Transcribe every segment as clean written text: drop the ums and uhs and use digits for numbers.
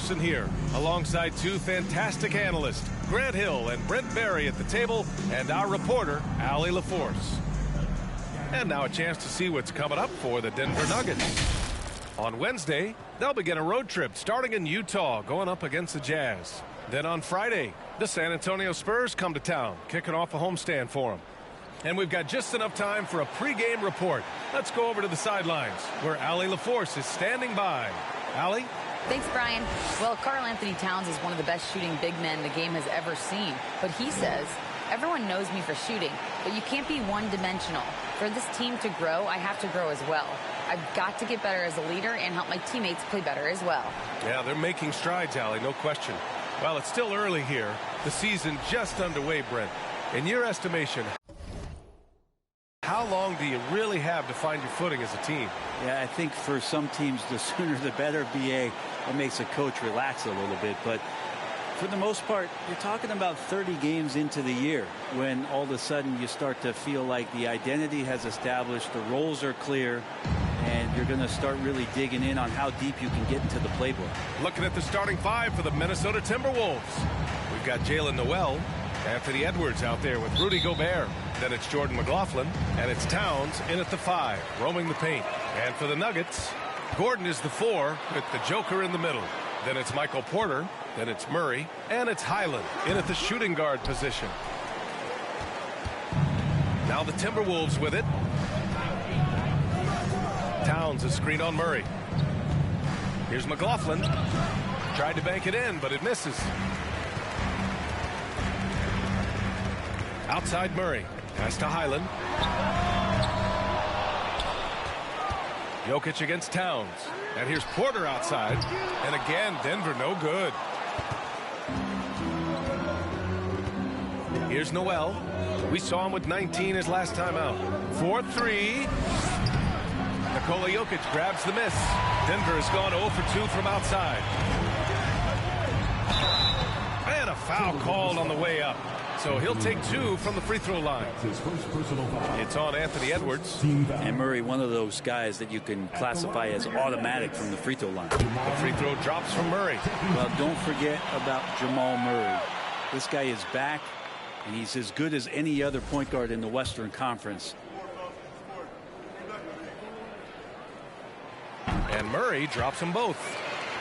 person here, alongside two fantastic analysts, Grant Hill and Brent Barry at the table, and our reporter, Allie LaForce. And now a chance to see what's coming up for the Denver Nuggets. On Wednesday, they'll begin a road trip starting in Utah, going up against the Jazz. Then on Friday, the San Antonio Spurs come to town, kicking off a homestand for them. And we've got just enough time for a pregame report. Let's go over to the sidelines, where Allie LaForce is standing by. Allie? Thanks, Brian. Well, Karl Anthony Towns is one of the best shooting big men the game has ever seen. But he says, everyone knows me for shooting, but you can't be one-dimensional. For this team to grow, I have to grow as well. I've got to get better as a leader and help my teammates play better as well. Yeah, they're making strides, Allie, no question. Well, it's still early here. The season just underway, Brent. In your estimation, how long do you really have to find your footing as a team? Yeah, I think for some teams, the sooner the better, BA. It makes a coach relax a little bit. But for the most part, you're talking about 30 games into the year when all of a sudden you start to feel like the identity has established, the roles are clear, and you're going to start really digging in on how deep you can get into the playbook. Looking at the starting five for the Minnesota Timberwolves. We've got Jalen Noel, Anthony Edwards out there with Rudy Gobert. Then it's Jordan McLaughlin, and it's Towns in at the 5, roaming the paint. And for the Nuggets, Gordon is the 4 with the Joker in the middle. Then it's Michael Porter, then it's Murray, and it's Highland in at the shooting guard position. Now the Timberwolves with it. Towns is screen on Murray. Here's McLaughlin. Tried to bank it in, but it misses. Outside Murray. Pass to Highland. Jokic against Towns. And here's Porter outside. And again, Denver no good. Here's Noel. We saw him with 19 his last time out. 4-3. Nikola Jokic grabs the miss. Denver has gone 0 for 2 from outside. And a foul called on the way up. So he'll take 2 from the free throw line. It's on Anthony Edwards. And Murray, one of those guys that you can classify as automatic from the free throw line. The free throw drops from Murray. Well, don't forget about Jamal Murray. This guy is back, and he's as good as any other point guard in the Western Conference. And Murray drops them both.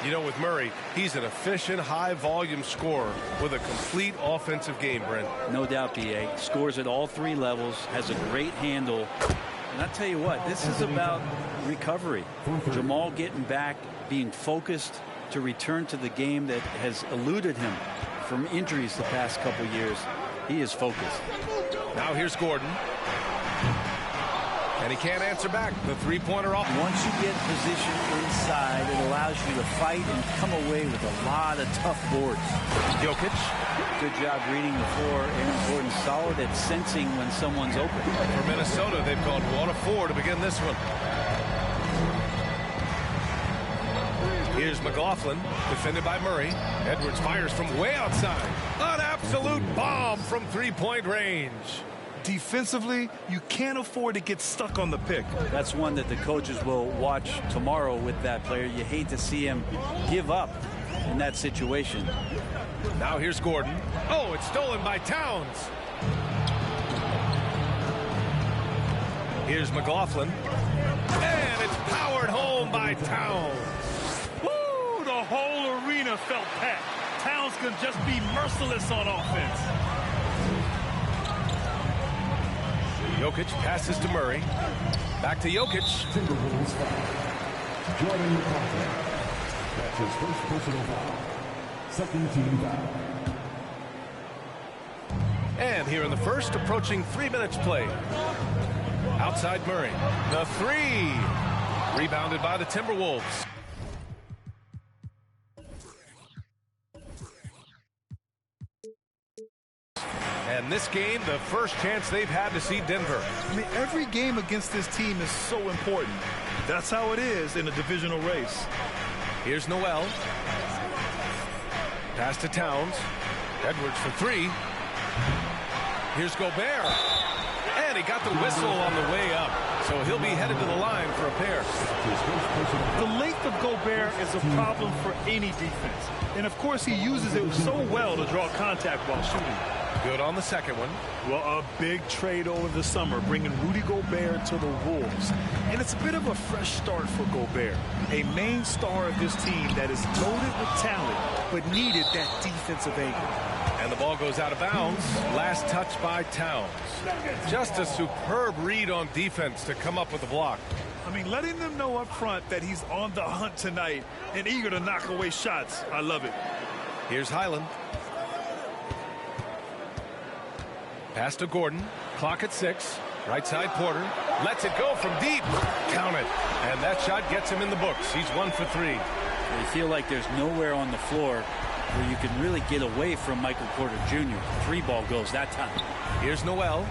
You know, with Murray, he's an efficient, high-volume scorer with a complete offensive game, Brent. No doubt, B.A. Scores at all 3 levels, has a great handle. And I'll tell you what, this is about recovery. Jamal getting back, being focused to return to the game that has eluded him from injuries the past couple years. He is focused. Now here's Gordon. And he can't answer back. The three-pointer off. Once you get position inside, it allows you to fight and come away with a lot of tough boards. Jokic. Good job reading the floor. Aaron Gordon solid at sensing when someone's open. For Minnesota, they've gone 1 of 4 to begin this one. Here's McLaughlin, defended by Murray. Edwards fires from way outside. An absolute bomb from three-point range. Defensively, you can't afford to get stuck on the pick. That's one that the coaches will watch tomorrow with that player. You hate to see him give up in that situation. Now here's Gordon. Oh, it's stolen by Towns. Here's McLaughlin. And it's powered home by Towns. Woo! The whole arena felt packed. Towns can just be merciless on offense. Jokic passes to Murray. Back to Jokic. Timberwolves foul. Jordan McLaughlin. That's his first personal foul. Second team foul. And here in the first, approaching 3 minutes played. Outside Murray. The 3. Rebounded by the Timberwolves. And this game, the first chance they've had to see Denver. I mean, every game against this team is so important. That's how it is in a divisional race. Here's Noel. Pass to Towns. Edwards for 3. Here's Gobert. And he got the whistle on the way up. so he'll be headed to the line for a pair. The length of Gobert is a problem for any defense. And, of course, he uses it so well to draw contact while shooting. Good on the second one. Well, a big trade over the summer, bringing Rudy Gobert to the Wolves. And it's a bit of a fresh start for Gobert, a main star of this team that is loaded with talent, but needed that defensive angle. And the ball goes out of bounds. Last touch by Towns. Just a superb read on defense to come up with the block. I mean, letting them know up front that he's on the hunt tonight and eager to knock away shots. I love it. Here's Highland. Pass to Gordon. Clock at 6. Right side Porter. Lets it go from deep. Count it. And that shot gets him in the books. He's 1 for 3. You feel like there's nowhere on the floor where you can really get away from Michael Porter Jr. 3-ball goes that time. Here's Noel.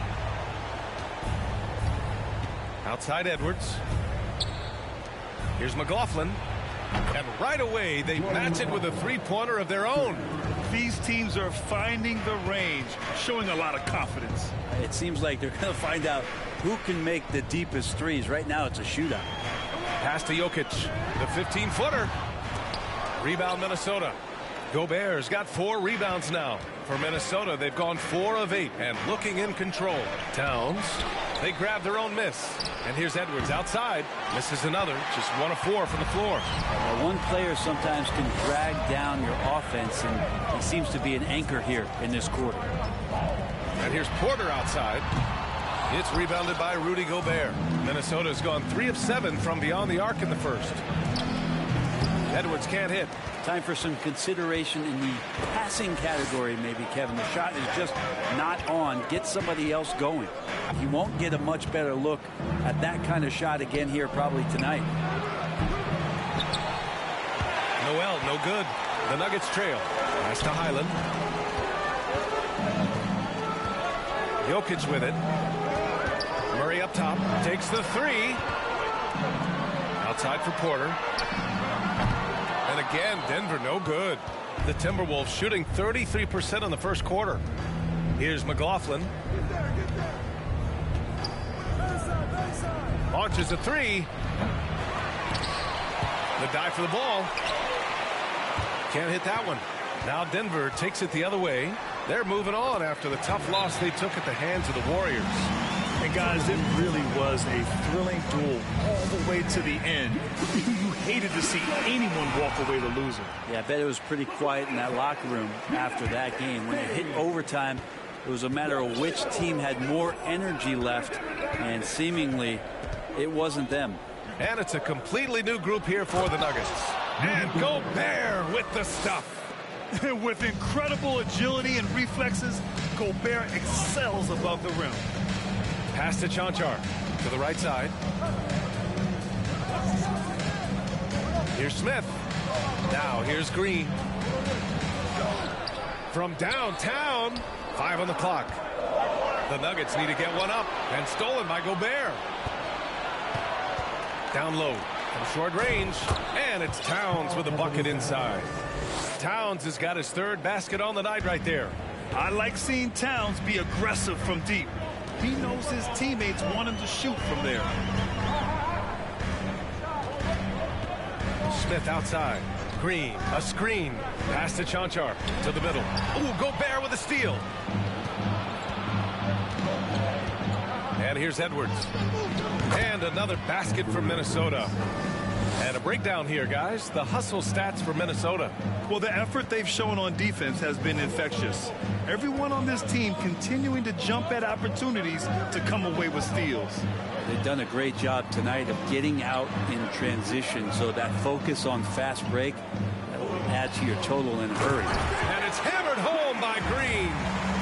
Outside Edwards. Here's McLaughlin. And right away they match it with a three-pointer of their own. These teams are finding the range, showing a lot of confidence. It seems like they're going to find out who can make the deepest threes. Right now it's a shootout. Pass to Jokic. The 15-footer. Rebound Minnesota. Gobert's got 4 rebounds now. For Minnesota, they've gone 4 of 8 and looking in control. Towns, they grab their own miss. And here's Edwards outside. Misses another. Just 1 of 4 from the floor. One player sometimes can drag down your offense, and he seems to be an anchor here in this quarter. And here's Porter outside. It's rebounded by Rudy Gobert. Minnesota's gone 3 of 7 from beyond the arc in the first. Edwards can't hit. Time for some consideration in the passing category, maybe, Kevin. The shot is just not on. Get somebody else going. You won't get a much better look at that kind of shot again here probably tonight. Noel, no good. The Nuggets trail. Pass to Highland. Jokic with it. Murray up top. Takes the 3. Outside for Porter. And again, Denver no good. The Timberwolves shooting 33% in the first quarter. Here's McLaughlin. Launches a 3. The dive for the ball. Can't hit that one. Now Denver takes it the other way. They're moving on after the tough loss they took at the hands of the Warriors. And guys, it really was a thrilling duel all the way to the end. You hated to see anyone walk away the loser. Yeah, I bet it was pretty quiet in that locker room after that game. When it hit overtime, it was a matter of which team had more energy left, and seemingly it wasn't them. And it's a completely new group here for the Nuggets. And Gobert with the stuff. With incredible agility and reflexes, Gobert excels above the rim. Pass to Chanchar to the right side. Here's Smith. Now here's Green. From downtown. 5 on the clock. The Nuggets need to get one up. And stolen by Gobert. Down low from short range. And it's Towns with a bucket inside. Towns has got his 3rd basket on the night right there. I like seeing Towns be aggressive from deep. He knows his teammates want him to shoot from there. Smith outside. Green, a screen. Pass to Chanchar to the middle. Ooh, Gobert with a steal. And here's Edwards. And another basket for Minnesota. And a breakdown here, guys. The hustle stats for Minnesota. Well, the effort they've shown on defense has been infectious. Everyone on this team continuing to jump at opportunities to come away with steals. They've done a great job tonight of getting out in transition, so that focus on fast break will add to your total in a hurry. And it's hammered home by Green.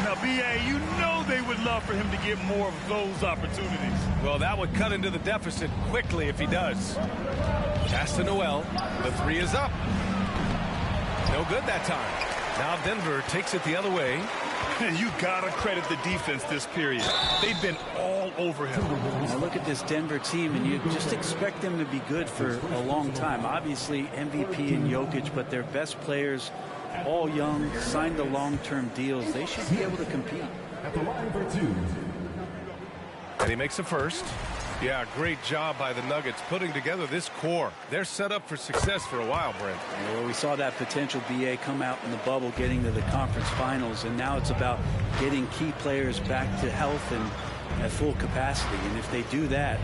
Now, B.A., you know they would love for him to get more of those opportunities. Well, that would cut into the deficit quickly if he does. Pass to Noel. The 3 is up. No good that time. Now Denver takes it the other way. You gotta credit the defense this period. They've been all over him. Now look at this Denver team, and you just expect them to be good for a long time. Obviously, MVP and Jokic, but their best players, all young, signed the long-term deals. They should be able to compete. At the line for 2. And he makes the first. Yeah, great job by the Nuggets putting together this core. They're set up for success for a while, Brent. Well, we saw that potential BA come out in the bubble, getting to the conference finals, and now it's about getting key players back to health and at full capacity. And if they do that,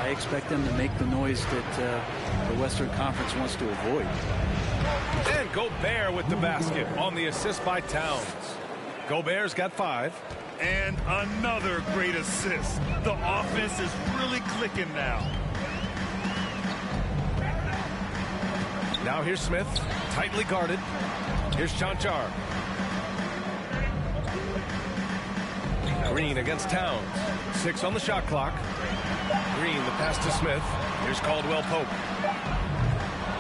I expect them to make the noise that the Western Conference wants to avoid. And Gobert with the basket on the assist by Towns. Gobert's got 5. And another great assist. The offense is really clicking now. Now here's Smith, tightly guarded. Here's Chanchar. Green against Towns. 6 on the shot clock. Green, the pass to Smith. Here's Caldwell Pope.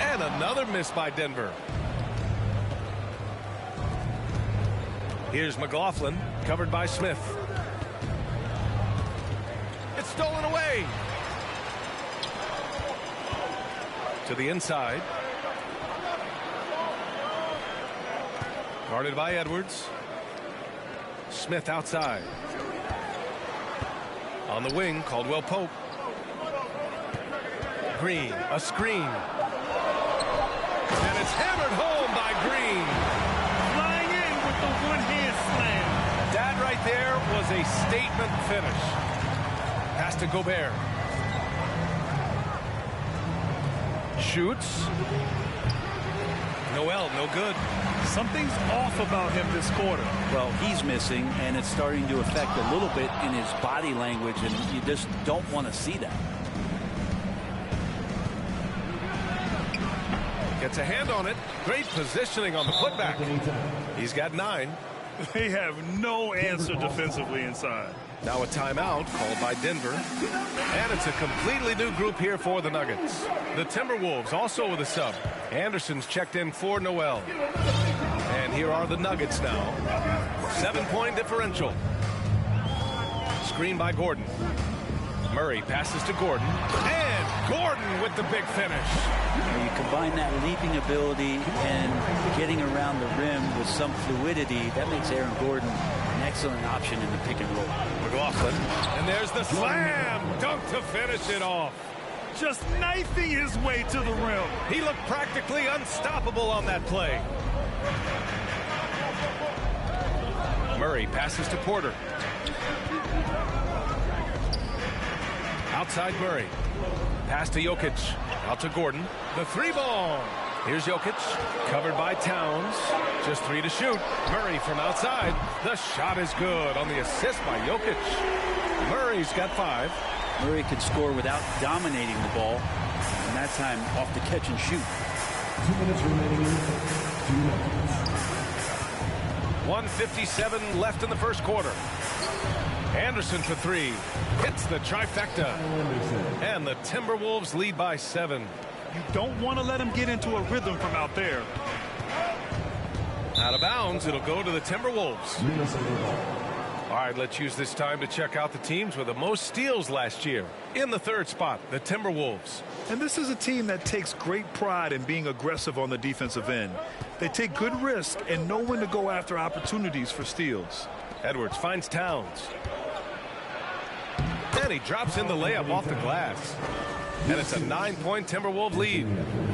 And another miss by Denver. Here's McLaughlin, covered by Smith. It's stolen away. To the inside. Guarded by Edwards. Smith outside. On the wing, Caldwell Pope. Green, a screen. And it's hammered home by Green. Flying in with the one-hand slam. That right there was a statement finish. Pass to Gobert. Shoots. Noel, no good. Something's off about him this quarter. Well, he's missing, and it's starting to affect a little bit in his body language, and you just don't want to see that. Gets a hand on it. Great positioning on the putback. He's got 9. They have no answer defensively inside. Now a timeout called by Denver. And it's a completely new group here for the Nuggets. The Timberwolves also with a sub. Anderson's checked in for Noel. And here are the Nuggets now. 7-point differential. Screen by Gordon. Murray passes to Gordon. And Gordon with the big finish. You combine that leaping ability and getting around the rim with some fluidity, that makes Aaron Gordon an excellent option in the pick and roll. McLaughlin. And there's the slam dunk to finish it off. Just knifing his way to the rim. He looked practically unstoppable on that play. Murray passes to Porter. Outside Murray. Pass to Jokic. Out to Gordon. The 3-ball. Here's Jokic. Covered by Towns. Just 3 to shoot. Murray from outside. The shot is good on the assist by Jokic. Murray's got 5. Murray can score without dominating the ball. And that time off the catch and shoot. 2 minutes remaining. 2 minutes. 1:57 left in the first quarter. Anderson for 3. Hits the trifecta. And the Timberwolves lead by 7. You don't want to let him get into a rhythm from out there. Out of bounds, it'll go to the Timberwolves. All right, let's use this time to check out the teams with the most steals last year. In the 3rd spot, the Timberwolves. And this is a team that takes great pride in being aggressive on the defensive end. They take good risk and know when to go after opportunities for steals. Edwards finds Towns. And he drops in the layup off the glass. And it's a 9-point Timberwolves lead.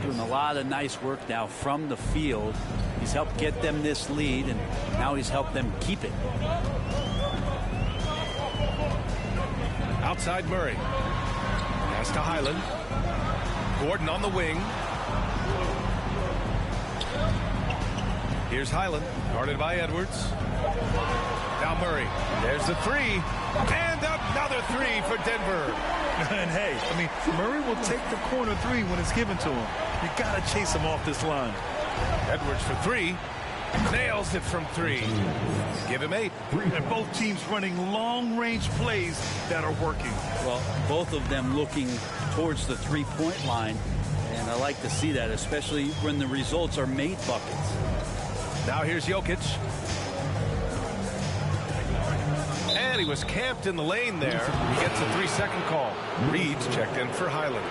Doing a lot of nice work now from the field. He's helped get them this lead, and now he's helped them keep it. Outside Murray. Pass to Highland. Gordon on the wing. Here's Highland, guarded by Edwards. Now Murray. There's the 3. And another 3 for Denver. And hey, I mean, Murray will take the corner 3 when it's given to him. You got to chase him off this line. Edwards for 3. Nails it from 3. Give him 8. And both teams running long-range plays that are working. Well, both of them looking towards the three-point line. And I like to see that, especially when the results are made buckets. Now here's Jokic. And he was camped in the lane there. He gets a 3-second call. Reed's checked in for Highland.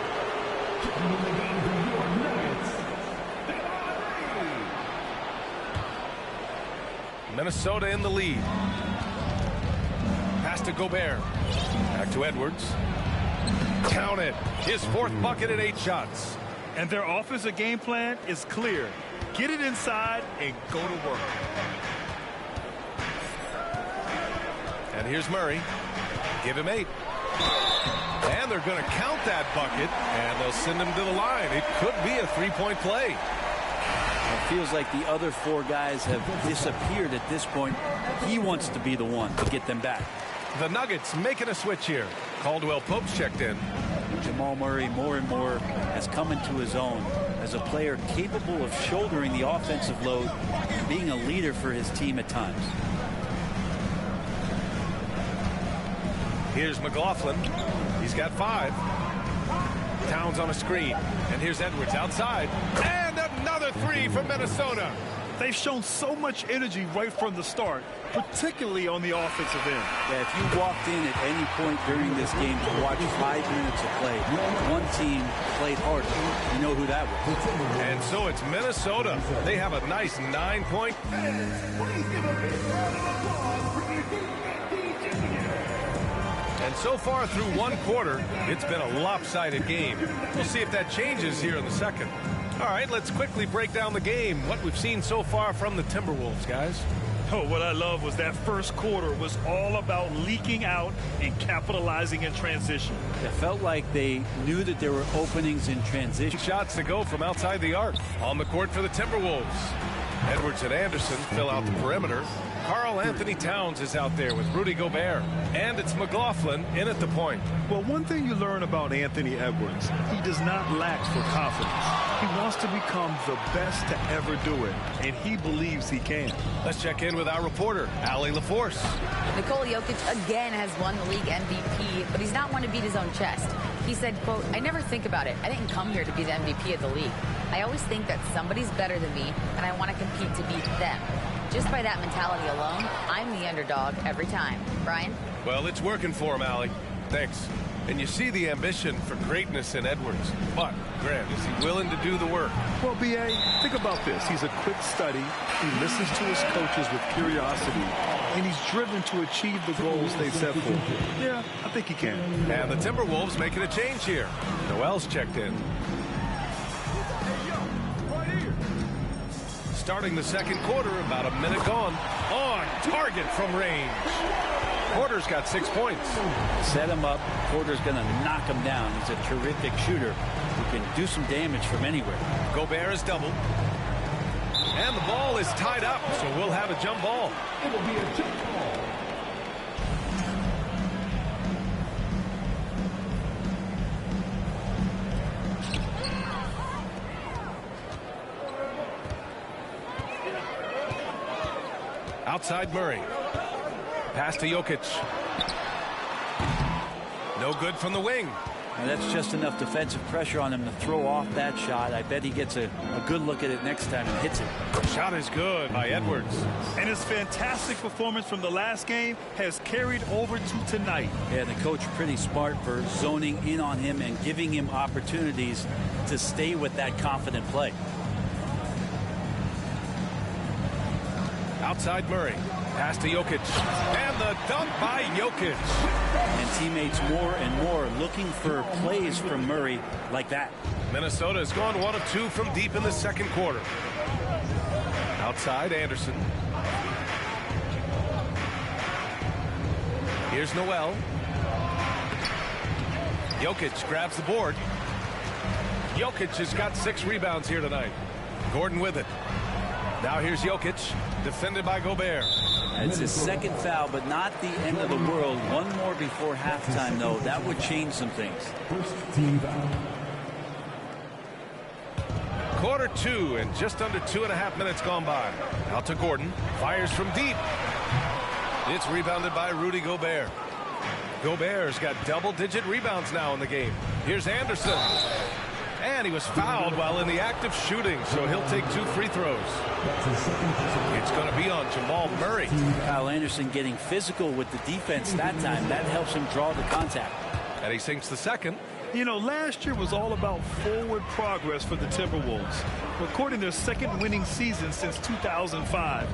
Minnesota in the lead. Pass to Gobert. Back to Edwards. Count it. His 4th bucket at 8 shots. And their offensive game plan is clear. Get it inside and go to work. And here's Murray. Give him 8. And they're going to count that bucket, and they'll send him to the line. It could be a 3-point play. It feels like the other 4 guys have disappeared at this point. He wants to be the one to get them back. The Nuggets making a switch here. Caldwell Pope's checked in. Jamal Murray more and more has come into his own as a player capable of shouldering the offensive load and being a leader for his team at times. Here's McLaughlin. He's got 5. Towns on a screen. And here's Edwards outside. And another 3 from Minnesota. They've shown so much energy right from the start, particularly on the offensive end. Yeah, if you walked in at any point during this game to watch 5 minutes of play, one team played harder. You know who that was. And so it's Minnesota. They have a nice 9-point. And so far through 1 quarter, it's been a lopsided game. We'll see if that changes here in the second. All right, let's quickly break down the game, what we've seen so far from the Timberwolves, guys. Oh, what I love was that first quarter was all about leaking out and capitalizing in transition. It felt like they knew that there were openings in transition. Shots to go from outside the arc. On the court for the Timberwolves. Edwards and Anderson fill out the perimeter. Karl Anthony Towns is out there with Rudy Gobert. And it's McLaughlin in at the point. Well, one thing you learn about Anthony Edwards, he does not lack for confidence. He wants to become the best to ever do it, and he believes he can. Let's check in with our reporter, Allie LaForce. Nikola Jokic again has won the league MVP, but he's not one to beat his own chest. He said, quote, "I never think about it. I didn't come here to be the MVP of the league. I always think that somebody's better than me, and I want to compete to beat them. Just by that mentality alone, I'm the underdog every time." Brian? Well, it's working for him, Allie. Thanks. And you see the ambition for greatness in Edwards. But, Grant, is he willing to do the work? Well, B.A., think about this. He's a quick study. He listens to his coaches with curiosity, and he's driven to achieve the goals they set for him. Yeah, I think he can. And the Timberwolves making a change here. Noel's checked in. Starting the second quarter, about a minute gone. On target from range. Porter's got 6 points. Set him up. Porter's going to knock him down. He's a terrific shooter who can do some damage from anywhere. Gobert is doubled. And the ball is tied up, so we'll have a jump ball. It will be a jump ball. Outside Murray. Pass to Jokic. No good from the wing. And that's just enough defensive pressure on him to throw off that shot. I bet he gets a good look at it next time and hits it. Shot is good by Edwards. And his fantastic performance from the last game has carried over to tonight. Yeah, the coach pretty smart for zoning in on him and giving him opportunities to stay with that confident play. Outside Murray. Pass to Jokic. And the dunk by Jokic. And teammates more and more looking for plays from Murray like that. Minnesota has gone 1 of 2 from deep in the second quarter. Outside Anderson. Here's Noel. Jokic grabs the board. Jokic has got 6 rebounds here tonight. Gordon with it. Now here's Jokic, defended by Gobert. It's his second foul, but not the end of the world. One more before halftime, though. That would change some things. First team foul. Quarter 2 and just under 2.5 minutes gone by. Out to Gordon. Fires from deep. It's rebounded by Rudy Gobert. Gobert's got double-digit rebounds now in the game. Here's Anderson. And he was fouled while in the act of shooting, so he'll take 2 free throws. It's going to be on Jamal Murray. Kyle Anderson getting physical with the defense that time. That helps him draw the contact. And he sinks the second. You know, last year was all about forward progress for the Timberwolves, recording their second winning season since 2005,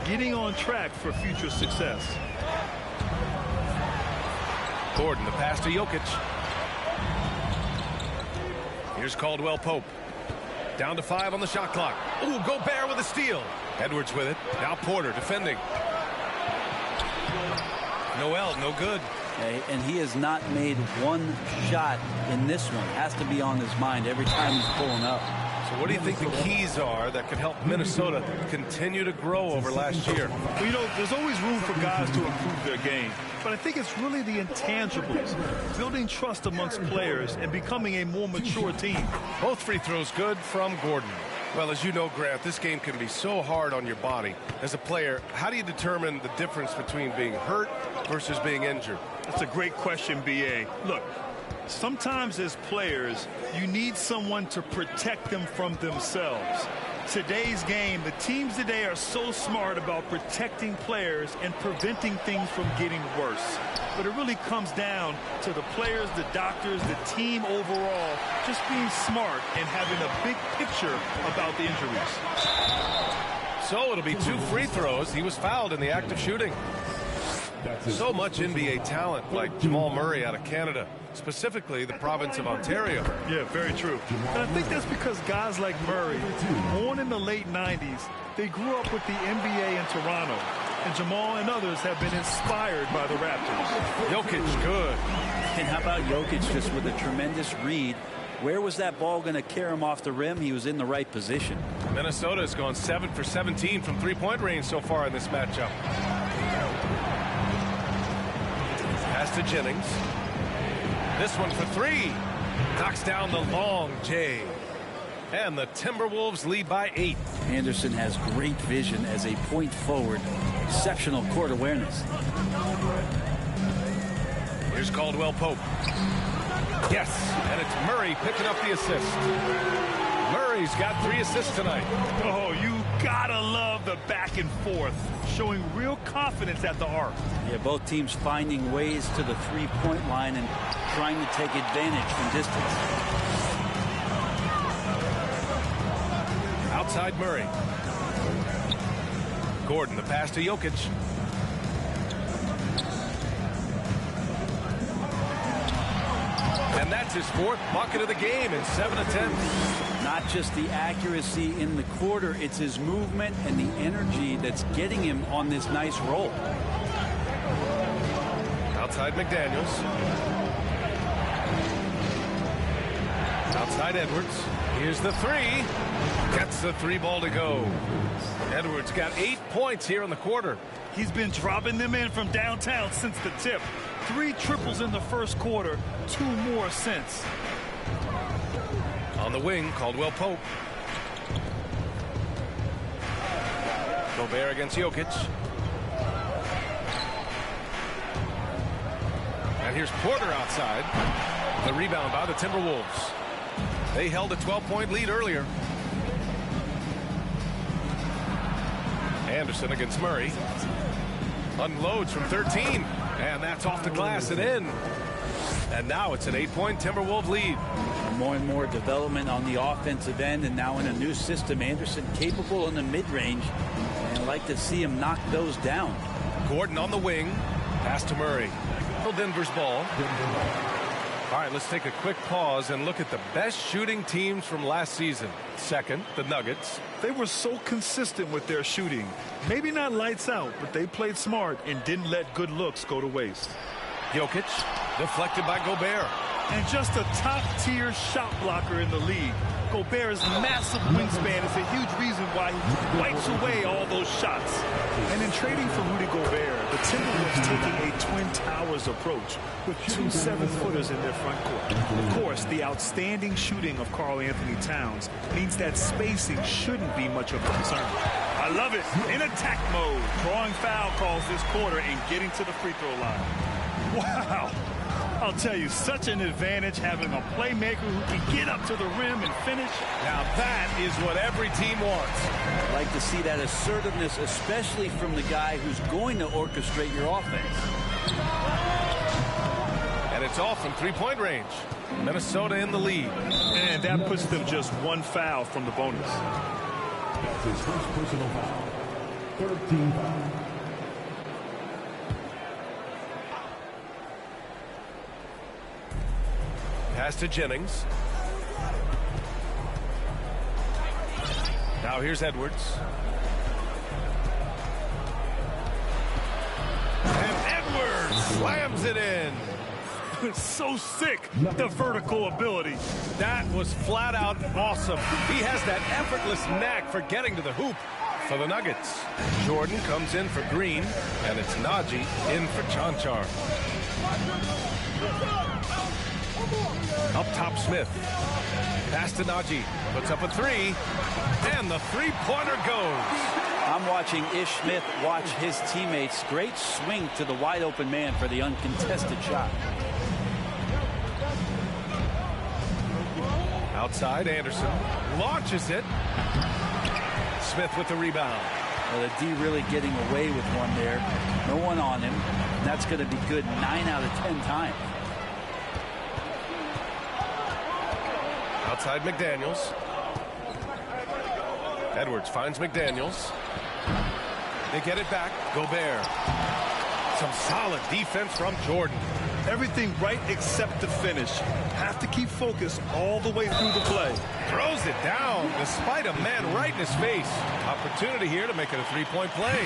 getting on track for future success. Gordon, the pass to Jokic. Here's Caldwell Pope. Down to 5 on the shot clock. Ooh, Gobert with a steal. Edwards with it. Now Porter defending. Noel, no good. And he has not made one shot in this one. Has to be on his mind every time he's pulling up. So what do you think the keys are that could help Minnesota continue to grow over last year? Well, you know, there's always room for guys to improve their game. But I think it's really the intangibles, building trust amongst players and becoming a more mature team. Both free throws good from Gordon. Well, as you know, Grant, this game can be so hard on your body. As a player, how do you determine the difference between being hurt versus being injured? That's a great question, B.A. Look, sometimes as players, you need someone to protect them from themselves. Today's game, the teams today are so smart about protecting players and preventing things from getting worse. But it really comes down to the players, the doctors, the team overall, just being smart and having a big picture about the injuries. So it'll be 2 free throws. He was fouled in the act of shooting. So much NBA talent like Jamal Murray out of Canada, specifically the province of Ontario. Yeah, very true. And I think that's because guys like Murray, born in the late 90s, they grew up with the NBA in Toronto. And Jamal and others have been inspired by the Raptors. Jokic, good. And how about Jokic just with a tremendous read? Where was that ball going to carry him off the rim? He was in the right position. Minnesota has gone 7 for 17 from three-point range so far in this matchup. Pass to Jennings. This one for 3. Knocks down the long J. And the Timberwolves lead by 8. Anderson has great vision as a point forward. Exceptional court awareness. Here's Caldwell Pope. Yes, and it's Murray picking up the assist. Murray's got 3 assists tonight. Oh, you gotta love the back and forth, showing real confidence at the arc. Yeah, both teams finding ways to the three-point line and trying to take advantage from distance. Outside Murray. Gordon, the pass to Jokic. And that's his 4th bucket of the game in 7 attempts. Not just the accuracy in the quarter, it's his movement and the energy that's getting him on this nice roll. Outside McDaniels. Outside Edwards. Here's the 3. Gets the 3 ball to go. Edwards got 8 points here in the quarter. He's been dropping them in from downtown since the tip. 3 triples in the first quarter, 2 more since. On the wing, Caldwell Pope. Gobert against Jokic. And here's Porter outside. The rebound by the Timberwolves. They held a 12-point lead earlier. Anderson against Murray. Unloads from 13. And that's off the glass and in. And now it's an 8-point Timberwolves lead. More and more development on the offensive end, and now in a new system. Anderson capable in the mid-range, and I'd like to see him knock those down. Gordon on the wing. Pass to Murray. Denver's ball. All right, let's take a quick pause and look at the best shooting teams from last season. Second, the Nuggets. They were so consistent with their shooting. Maybe not lights out, but they played smart and didn't let good looks go to waste. Jokic, deflected by Gobert. And just a top-tier shot blocker in the league. Gobert's massive wingspan is a huge reason why he wipes away all those shots. And in trading for Rudy Gobert, the Timberwolves taking a Twin Towers approach with 2 7-footers in their front court. Of course, the outstanding shooting of Karl-Anthony Towns means that spacing shouldn't be much of a concern. I love it. In attack mode, drawing foul calls this quarter and getting to the free throw line. Wow. I'll tell you, such an advantage having a playmaker who can get up to the rim and finish. Now that is what every team wants. I'd like to see that assertiveness, especially from the guy who's going to orchestrate your offense. And it's off from three-point range. Minnesota in the lead. And that puts them just 1 foul from the bonus. That's his first personal foul. 13 foul. Pass to Jennings. Now here's Edwards. And Edwards slams it in. So sick, the vertical ability. That was flat out awesome. He has that effortless knack for getting to the hoop for the Nuggets. Jordan comes in for Green, and it's Najee in for Chanchar. Up top, Smith. Pass to Najee. Puts up a three, and the three-pointer goes. I'm watching Ish Smith watch his teammates. Great swing to the wide-open man for the uncontested shot. Outside, Anderson launches it. Smith with the rebound. Well, the D really getting away with one there. No one on him. And that's going to be good 9 out of 10 times. Outside, McDaniels. Edwards finds McDaniels. They get it back. Gobert. Some solid defense from Jordan. Everything right except the finish. Have to keep focused all the way through the play. Throws it down despite a man right in his face. Opportunity here to make it a three-point play.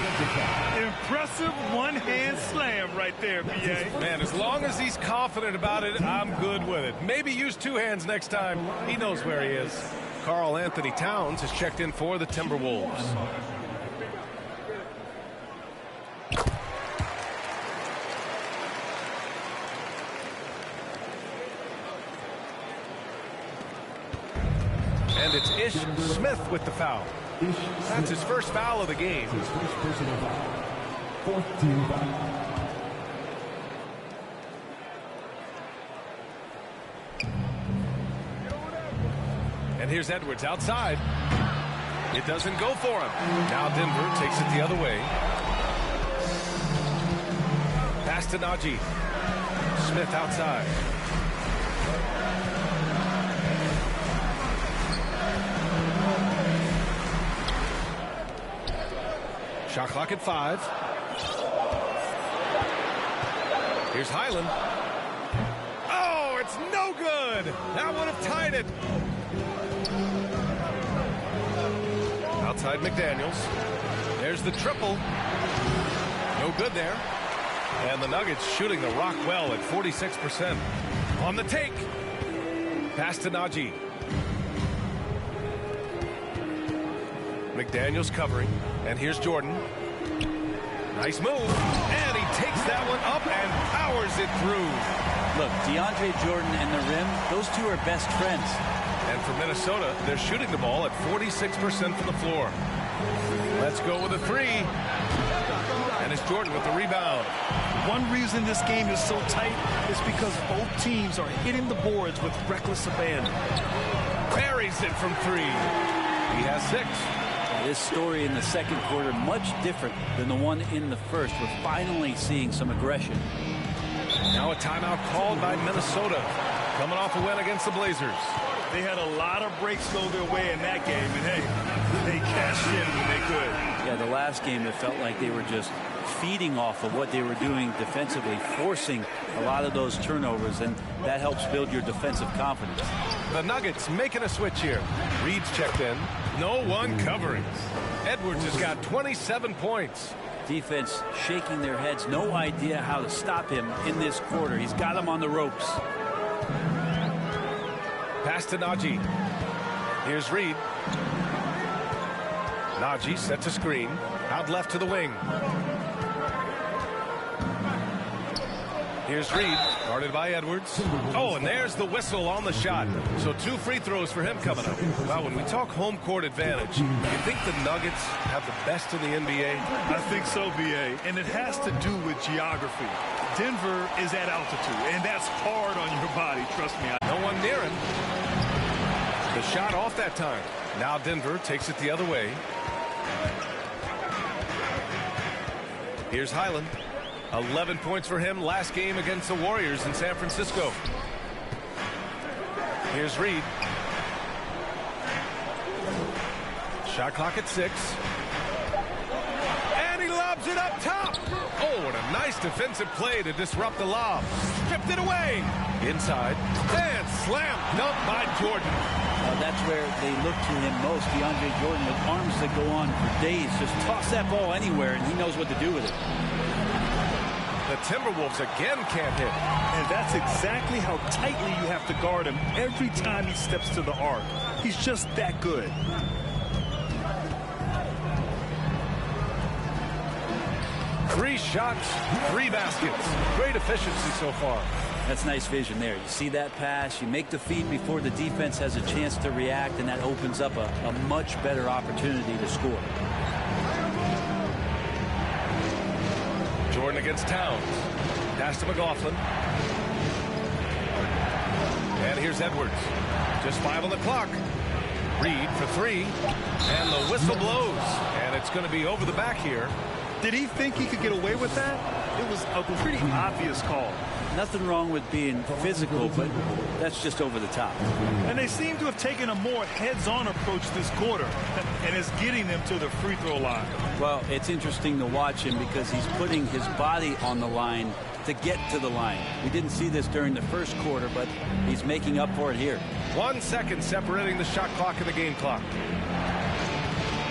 Impressive one-hand slam right there, B.A. Man, as long as he's confident about it, I'm good with it. Maybe use two hands next time. He knows where he is. Karl Anthony Towns has checked in for the Timberwolves. And it's Ish Smith with the foul. That's his first foul of the game. His first personal foul. Fourth team foul. And here's Edwards outside. It doesn't go for him. Now Denver takes it the other way. Pass to Najee. Smith outside. Shot clock at 5. Here's Highland. Oh, it's no good. That would have tied it. Outside McDaniels. There's the triple. No good there. And the Nuggets shooting the rock well at 46%. On the take. Pass to Najee. McDaniels covering. And here's Jordan. Nice move. And he takes that one up and powers it through. Look, DeAndre Jordan and the rim, those two are best friends. And for Minnesota, they're shooting the ball at 46% from the floor. Let's go with a three. And it's Jordan with the rebound. One reason this game is so tight is because both teams are hitting the boards with reckless abandon. Buries it from 3. He has 6. This story in the second quarter much different than the one in the first. We're finally seeing some aggression. Now a timeout called by Minnesota, coming off a win against the Blazers. They had a lot of breaks go their way in that game, and hey, they cashed in when they could. Yeah, the last game it felt like they were just feeding off of what they were doing defensively, forcing a lot of those turnovers, and that helps build your defensive confidence. The Nuggets making a switch here. Reed's checked in. No one covering. Edwards has got 27 points. Defense shaking their heads. No idea how to stop him in this quarter. He's got him on the ropes. Pass to Najee. Here's Reed. Najee sets a screen. Out left to the wing. Here's Reed, guarded by Edwards. Oh, and there's the whistle on the shot. So 2 free throws for him coming up. Well, when we talk home court advantage, you think the Nuggets have the best in the NBA? I think so, B.A., and it has to do with geography. Denver is at altitude, and that's hard on your body, trust me. No one near him. The shot off that time. Now Denver takes it the other way. Here's Highland. 11 points for him last game against the Warriors in San Francisco. Here's Reed. Shot clock at 6. And he lobs it up top. Oh, what a nice defensive play to disrupt the lob. Stripped it away. Inside. And Slam dunk by Jordan. That's where they look to him most. DeAndre Jordan with arms that go on for days. Just toss that ball anywhere, and he knows what to do with it. The Timberwolves again can't hit. And that's exactly how tightly you have to guard him every time he steps to the arc. He's just that good. Three shots, three baskets. Great efficiency so far. That's nice vision there. You see that pass, you make the feed before the defense has a chance to react, and that opens up a much better opportunity to score. Jordan against Towns. Pass to McLaughlin. And here's Edwards. Just 5 on the clock. Reed for 3. And the whistle blows. And it's going to be over the back here. Did he think he could get away with that? It was a pretty obvious call. Nothing wrong with being physical, but that's just over the top. And they seem to have taken a more heads-on approach this quarter, and it's getting them to the free throw line. Well, it's interesting to watch him because he's putting his body on the line to get to the line. We didn't see this during the first quarter, but he's making up for it here. 1 second separating the shot clock and the game clock.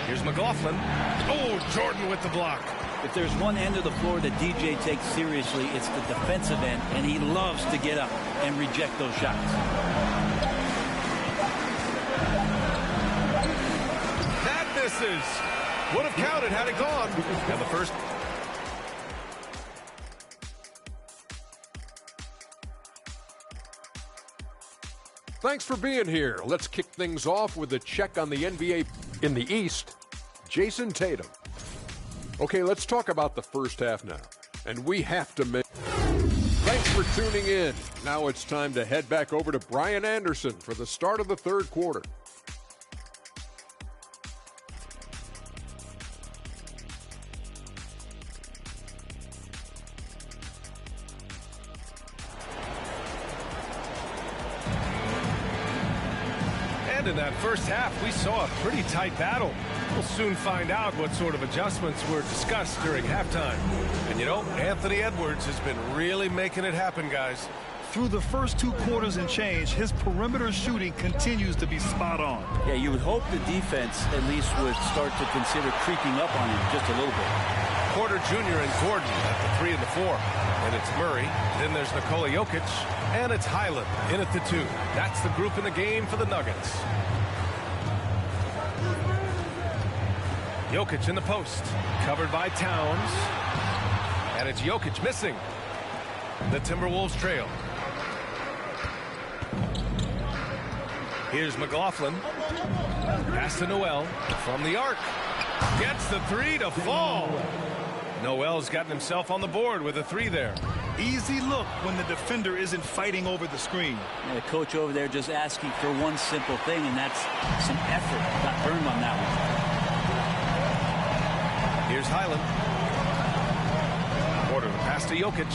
Here's McLaughlin. Oh, Jordan with the block. If there's one end of the floor that DJ takes seriously, it's the defensive end, and he loves to get up and reject those shots. That misses. Would have counted had it gone. And the first. Thanks for being here. Let's kick things off with a check on the NBA in the East. Jason Tatum. Okay, let's talk about the first half now. And we have to make... Thanks for tuning in. Now it's time to head back over to Brian Anderson for the start of the third quarter. And in that first half, we saw a pretty tight battle. We'll soon find out what sort of adjustments were discussed during halftime. And you know, Anthony Edwards has been really making it happen, guys. Through the first 2 quarters and change, his perimeter shooting continues to be spot on. Yeah, you would hope the defense at least would start to consider creeping up on him just a little bit. Porter Jr. and Gordon at the 3 and the 4. And it's Murray. Then there's Nikola Jokic. And it's Highland in at the 2. That's the group in the game for the Nuggets. Jokic in the post. Covered by Towns. And it's Jokic missing. The Timberwolves trail. Here's McLaughlin. Pass to Noel from the arc. Gets the 3 to fall. Noel's gotten himself on the board with a 3 there. Easy look when the defender isn't fighting over the screen. Yeah, the coach over there just asking for one simple thing, and that's some effort. Got burned on that one. Here's Highland. Porter pass to Jokic.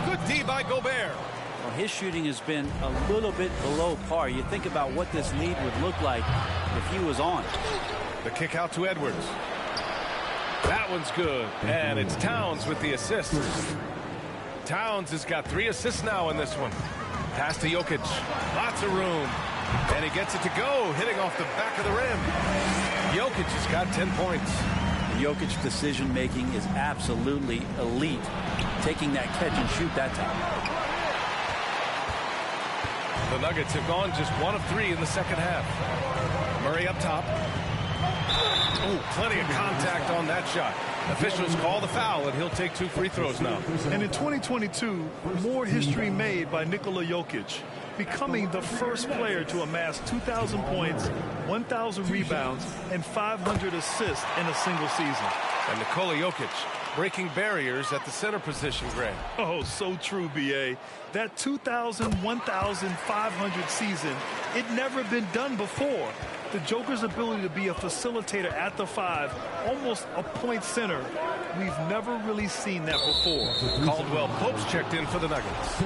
Good D by Gobert. Well, his shooting has been a little bit below par. You think about what this lead would look like if he was on. The kick out to Edwards. That one's good. And it's Towns with the assist. Towns has got 3 assists now in this one. Pass to Jokic. Lots of room. And he gets it to go, hitting off the back of the rim. Jokic has got 10 points. Jokic's decision-making is absolutely elite. Taking that catch and shoot that time. The Nuggets have gone just 1 of 3 in the second half. Murray up top. Oh, plenty of contact on that shot. Officials call the foul, and he'll take 2 free throws now. And in 2022, more history made by Nikola Jokic, becoming the first player to amass 2,000 points, 1,000 rebounds, and 500 assists in a single season. And Nikola Jokic breaking barriers at the center position, Greg. Oh, so true, B.A. That 2,000, 1,500 season, it never been done before. The Joker's ability to be a facilitator at the 5, almost a point center, we've never really seen that before. Caldwell Pope's checked in for the Nuggets.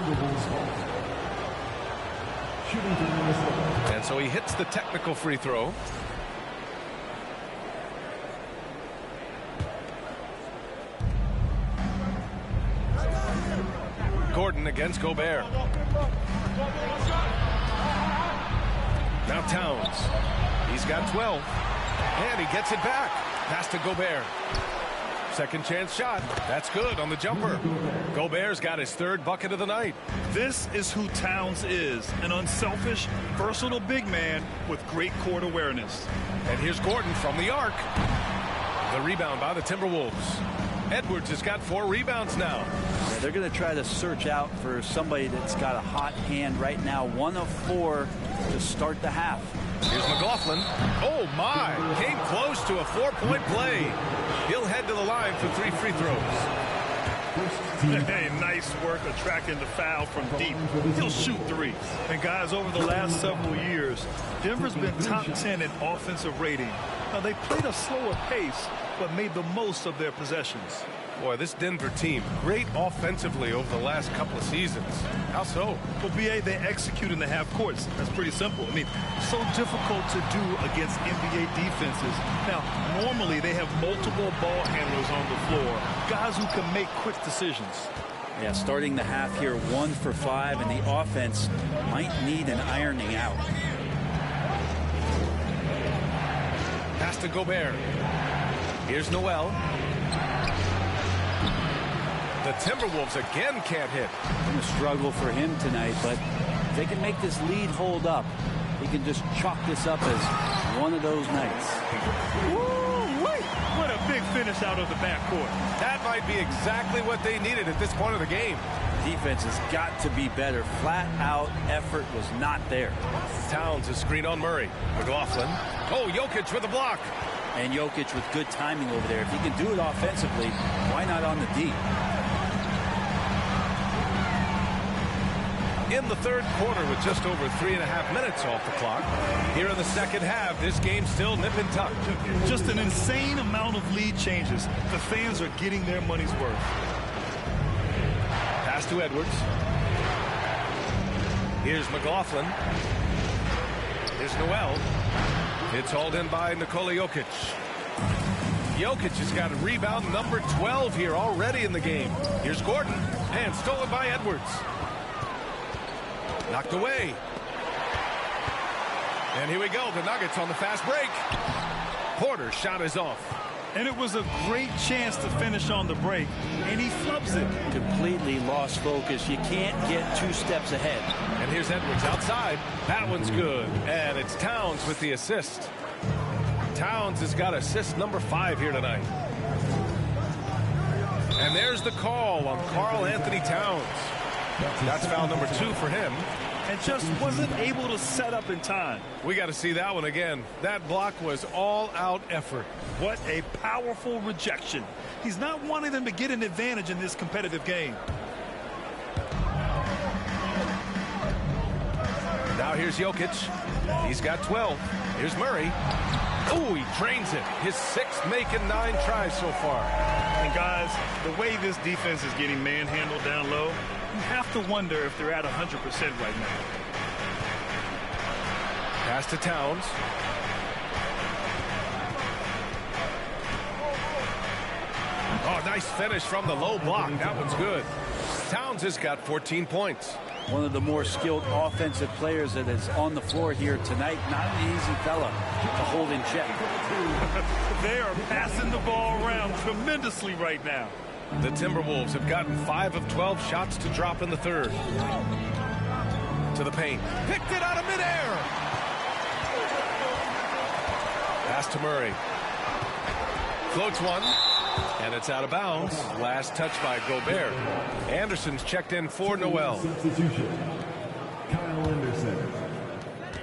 And so he hits the technical free throw. Gordon against Gobert. Now Towns. He's got 12. And he gets it back. Pass to Gobert. Second chance shot. That's good on the jumper. Gobert's got his third bucket of the night. This is who Towns is, an unselfish, versatile big man with great court awareness. And here's Gordon from the arc. The rebound by the Timberwolves. Edwards has got 4 rebounds now. Yeah, they're going to try to search out for somebody that's got a hot hand right now. 1 of 4 to start the half. Here's McLaughlin. Oh, my. Came close to a 4-point play. He'll head to the line for 3 free throws. Hey, nice work attracting the foul from deep. He'll shoot 3s. And guys, over the last several years, Denver's been top 10 in offensive rating. Now, they played a slower pace, but made the most of their possessions. Boy, this Denver team, great offensively over the last couple of seasons. How so? Well, BA, they execute in the half courts. That's pretty simple. I mean, so difficult to do against NBA defenses. Now, normally they have multiple ball handlers on the floor, guys who can make quick decisions. Yeah, starting the half here 1 for 5, and the offense might need an ironing out. Pass to Gobert. Here's Noel. The Timberwolves again can't hit. Going to struggle for him tonight, but if they can make this lead hold up, he can just chalk this up as one of those nights. Woo-wee! What a big finish out of the backcourt. That might be exactly what they needed at this point of the game. Defense has got to be better. Flat out effort was not there. Towns is screen on Murray. McLaughlin. Oh, Jokic with a block. And Jokic with good timing over there. If he can do it offensively, why not on the D? In the third quarter with just over 3.5 minutes off the clock. Here in the second half, this game's still nip and tuck. Just an insane amount of lead changes. The fans are getting their money's worth. Pass to Edwards. Here's McLaughlin. Here's Noel. It's hauled in by Nikola Jokic. Jokic has got a rebound number 12 here already in the game. Here's Gordon. And stolen by Edwards. Knocked away. And here we go. The Nuggets on the fast break. Porter's shot is off. And it was a great chance to finish on the break. And he flubs it. Completely lost focus. You can't get 2 steps ahead. And here's Edwards outside. That one's good. And it's Towns with the assist. Towns has got assist number 5 here tonight. And there's the call on Karl Anthony Towns. That's foul number 2 for him. And just wasn't able to set up in time. We got to see that one again. That block was all-out effort. What a powerful rejection. He's not wanting them to get an advantage in this competitive game. Now here's Jokic. He's got 12. Here's Murray. Oh, he drains it. His 6th making 9 tries so far. And guys, the way this defense is getting manhandled down low, you have to wonder if they're at 100% right now. Pass to Towns. Oh, nice finish from the low block. That one's good. Towns has got 14 points. One of the more skilled offensive players that is on the floor here tonight. Not an easy fella to hold in check. They are passing the ball around tremendously right now. The Timberwolves have gotten 5 of 12 shots to drop in the third. To the paint. Picked it out of midair. Pass to Murray. Floats one. And it's out of bounds. Last touch by Gobert. Anderson's checked in for Noel. Substitution. Kyle Anderson.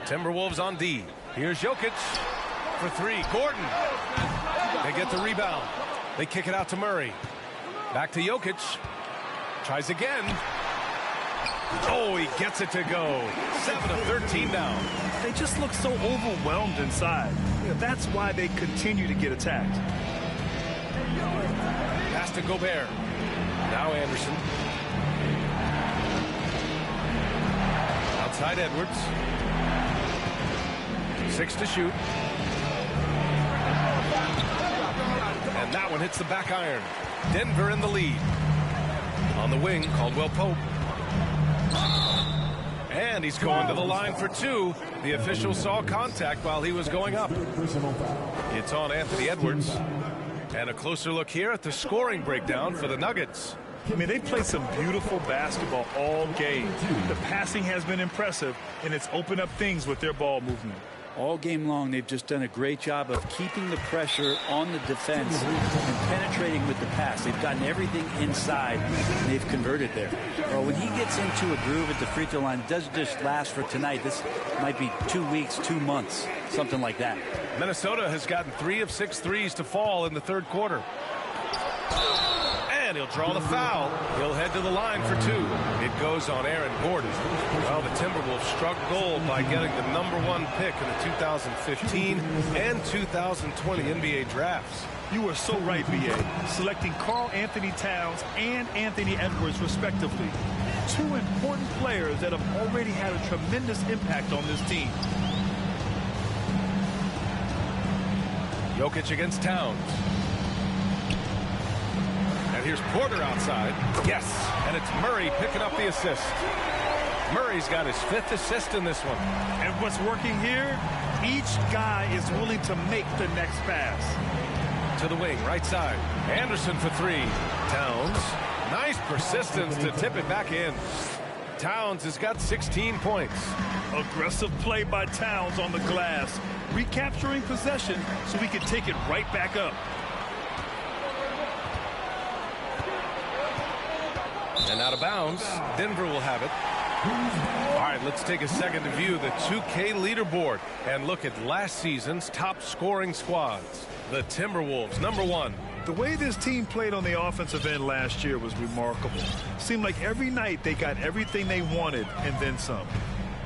Timberwolves on D. Here's Jokic for 3. Gordon. They get the rebound. They kick it out to Murray. Back to Jokic. Tries again. Oh, he gets it to go. 7 of 13 now. They just look so overwhelmed inside. That's why they continue to get attacked. Pass to Gobert. Now Anderson. Outside Edwards. 6 to shoot. And that one hits the back iron. Denver in the lead. On the wing, Caldwell Pope. And And he's going to the line for 2. The official saw contact while he was going up. It's on Anthony Edwards. And a closer look here at the scoring breakdown for the Nuggets. I mean, they played some beautiful basketball all game. The passing has been impressive, and it's opened up things with their ball movement. All game long, they've just done a great job of keeping the pressure on the defense and penetrating with the pass. They've gotten everything inside, and they've converted there. Well, when he gets into a groove at the free throw line, it doesn't just last for tonight. This might be 2 weeks, 2 months, something like that. Minnesota has gotten 3 of 6 threes to fall in the third quarter. And he'll draw the foul. He'll head to the line for 2. It goes on Aaron Gordon. Well, the Timberwolves struck gold by getting the #1 pick in the 2015 and 2020 NBA drafts. You are so right, B.A. Selecting Karl Anthony Towns and Anthony Edwards, respectively. 2 important players that have already had a tremendous impact on this team. Jokic against Towns. And here's Porter outside. Yes, and it's Murray picking up the assist. Murray's got his 5th assist in this one. And what's working here, each guy is willing to make the next pass. To the wing, right side. Anderson for 3. Towns. Nice persistence to tip it back in. Towns has got 16 points. Aggressive play by Towns on the glass. Recapturing possession so we can take it right back up. And out of bounds. Denver will have it. All right, let's take a second to view the 2K leaderboard and look at last season's top scoring squads. The Timberwolves, #1. The way this team played on the offensive end last year was remarkable. Seemed like every night they got everything they wanted and then some.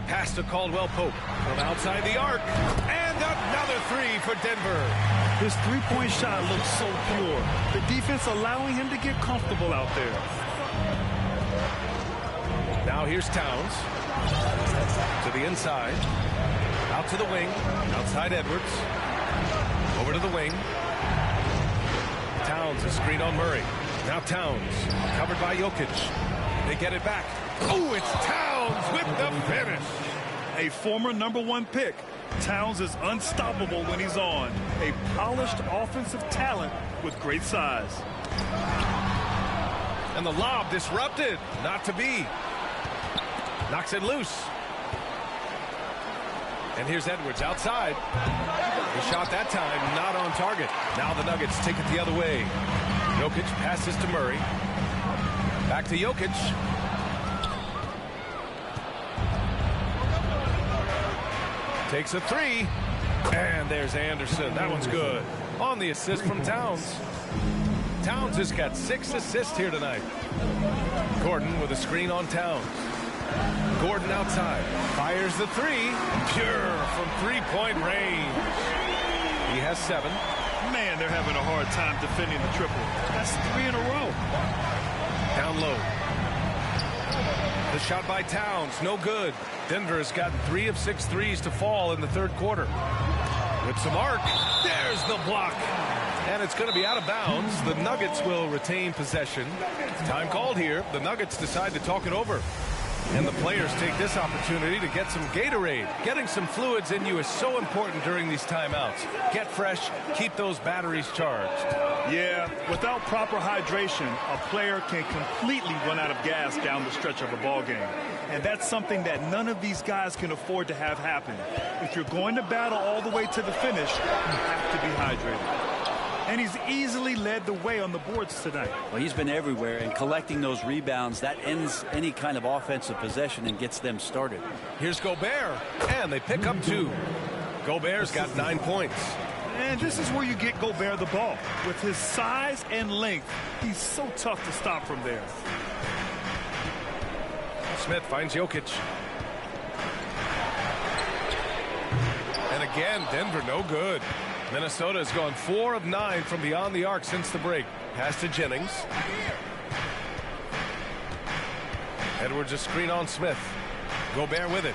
Pass to Caldwell Pope from outside the arc. And another 3 for Denver. His three-point shot looks so pure. The defense allowing him to get comfortable out there. Now here's Towns. To the inside. Out to the wing. Outside Edwards. Over to the wing. Towns is screen on Murray. Now Towns. Covered by Jokic. They get it back. Oh, it's Towns with the finish. A former #1 pick. Towns is unstoppable when he's on. A polished offensive talent with great size. And the lob disrupted. Not to be. Knocks it loose. And here's Edwards outside. He shot that time, not on target. Now the Nuggets take it the other way. Jokic passes to Murray. Back to Jokic. Takes a 3. And there's Anderson. That one's good. On the assist from Towns. Towns has got 6 assists here tonight. Gordon with a screen on Towns. Gordon outside. Fires the 3. Pure from 3-point range. He has 7. Man, they're having a hard time defending the triple. That's 3 in a row. Down low. The shot by Towns, no good. Denver has gotten 3 of 6 threes to fall in the third quarter. With some arc. There's the block. And it's going to be out of bounds. The Nuggets will retain possession. Time called here. The Nuggets decide to talk it over. And the players take this opportunity to get some Gatorade. Getting some fluids in you is so important during these timeouts. Get fresh, keep those batteries charged. Yeah, without proper hydration, a player can completely run out of gas down the stretch of a ball game. And that's something that none of these guys can afford to have happen. If you're going to battle all the way to the finish, you have to be hydrated. And he's easily led the way on the boards tonight. Well, he's been everywhere, and collecting those rebounds, that ends any kind of offensive possession and gets them started. Here's Gobert, and they pick up 2. Gobert's got 9 points. And this is where you get Gobert the ball. With his size and length, he's so tough to stop from there. Smith finds Jokic. And again, Denver no good. Minnesota has gone 4 of 9 from beyond the arc since the break. Pass to Jennings. Edwards a screen on Smith. Gobert with it.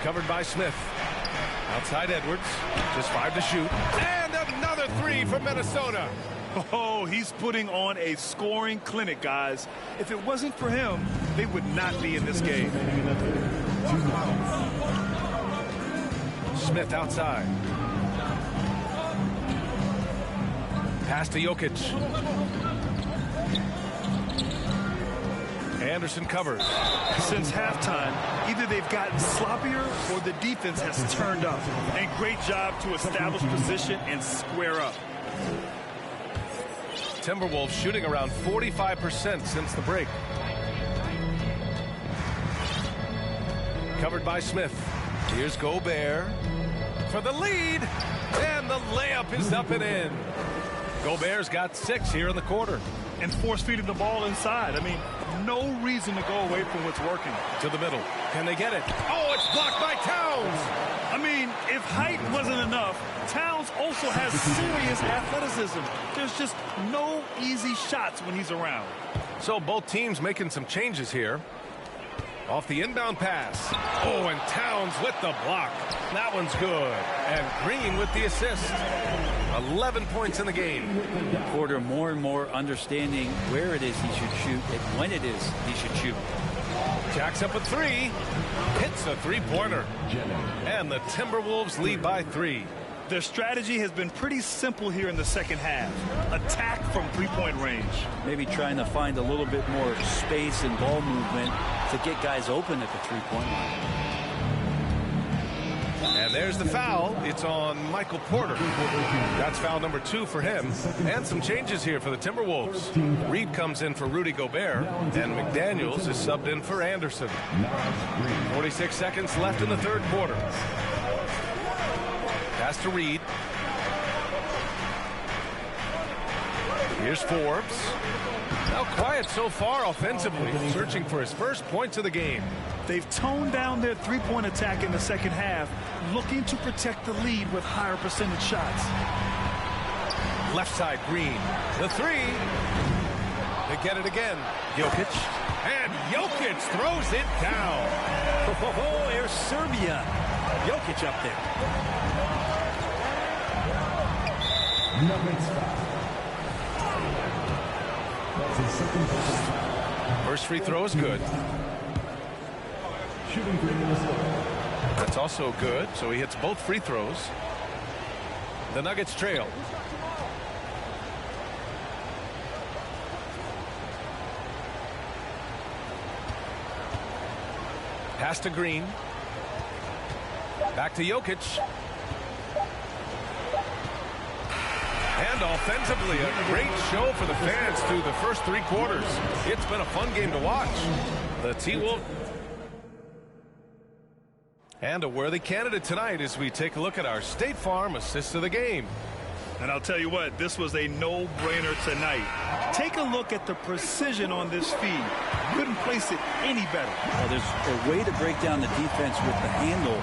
Covered by Smith. Outside Edwards. Just 5 to shoot. And another 3 for Minnesota. Oh, he's putting on a scoring clinic, guys. If it wasn't for him, they would not be in this game. Smith outside. Pass to Jokic. Anderson covers. Since halftime, either they've gotten sloppier or the defense has turned up. And great job to establish position and square up. Timberwolves shooting around 45% since the break. Covered by Smith. Here's Gobert for the lead. And the layup is up and in. Gobert's got 6 here in the quarter. And force-feeding the ball inside. I mean, no reason to go away from what's working. To the middle. Can they get it? Oh, it's blocked by Towns. I mean, if height wasn't enough, Towns also has serious athleticism. There's just no easy shots when he's around. So both teams making some changes here. Off the inbound pass. Oh, and Towns with the block. That one's good. And Green with the assist. 11 points in the game. Porter more and more understanding where it is he should shoot and when it is he should shoot. Jacks up a 3. Hits a three-pointer. And the Timberwolves lead by 3. Their strategy has been pretty simple here in the second half. Attack from three-point range. Maybe trying to find a little bit more space and ball movement to get guys open at the three-point line. And there's the foul. It's on Michael Porter. That's foul number 2 for him. And some changes here for the Timberwolves. Reed comes in for Rudy Gobert, and McDaniels is subbed in for Anderson. 46 seconds left in the third quarter. Pass to Reed. Here's Forbes. Now quiet so far offensively, searching for his first points of the game. They've toned down their three-point attack in the second half, looking to protect the lead with higher percentage shots. Left side, Green. The 3. They get it again. Jokic. And Jokic throws it down. Oh, here's Serbia. Jokic up there. First free throw is good. That's also good, so he hits both free throws. The Nuggets trail. Pass to Green. Back to Jokic. And offensively, a great show for the fans through the first 3 quarters. It's been a fun game to watch. The T-Wolves. And a worthy candidate tonight as we take a look at our State Farm assist of the game. And I'll tell you what, this was a no-brainer tonight. Take a look at the precision on this feed. Couldn't place it any better. Well, there's a way to break down the defense with the handle,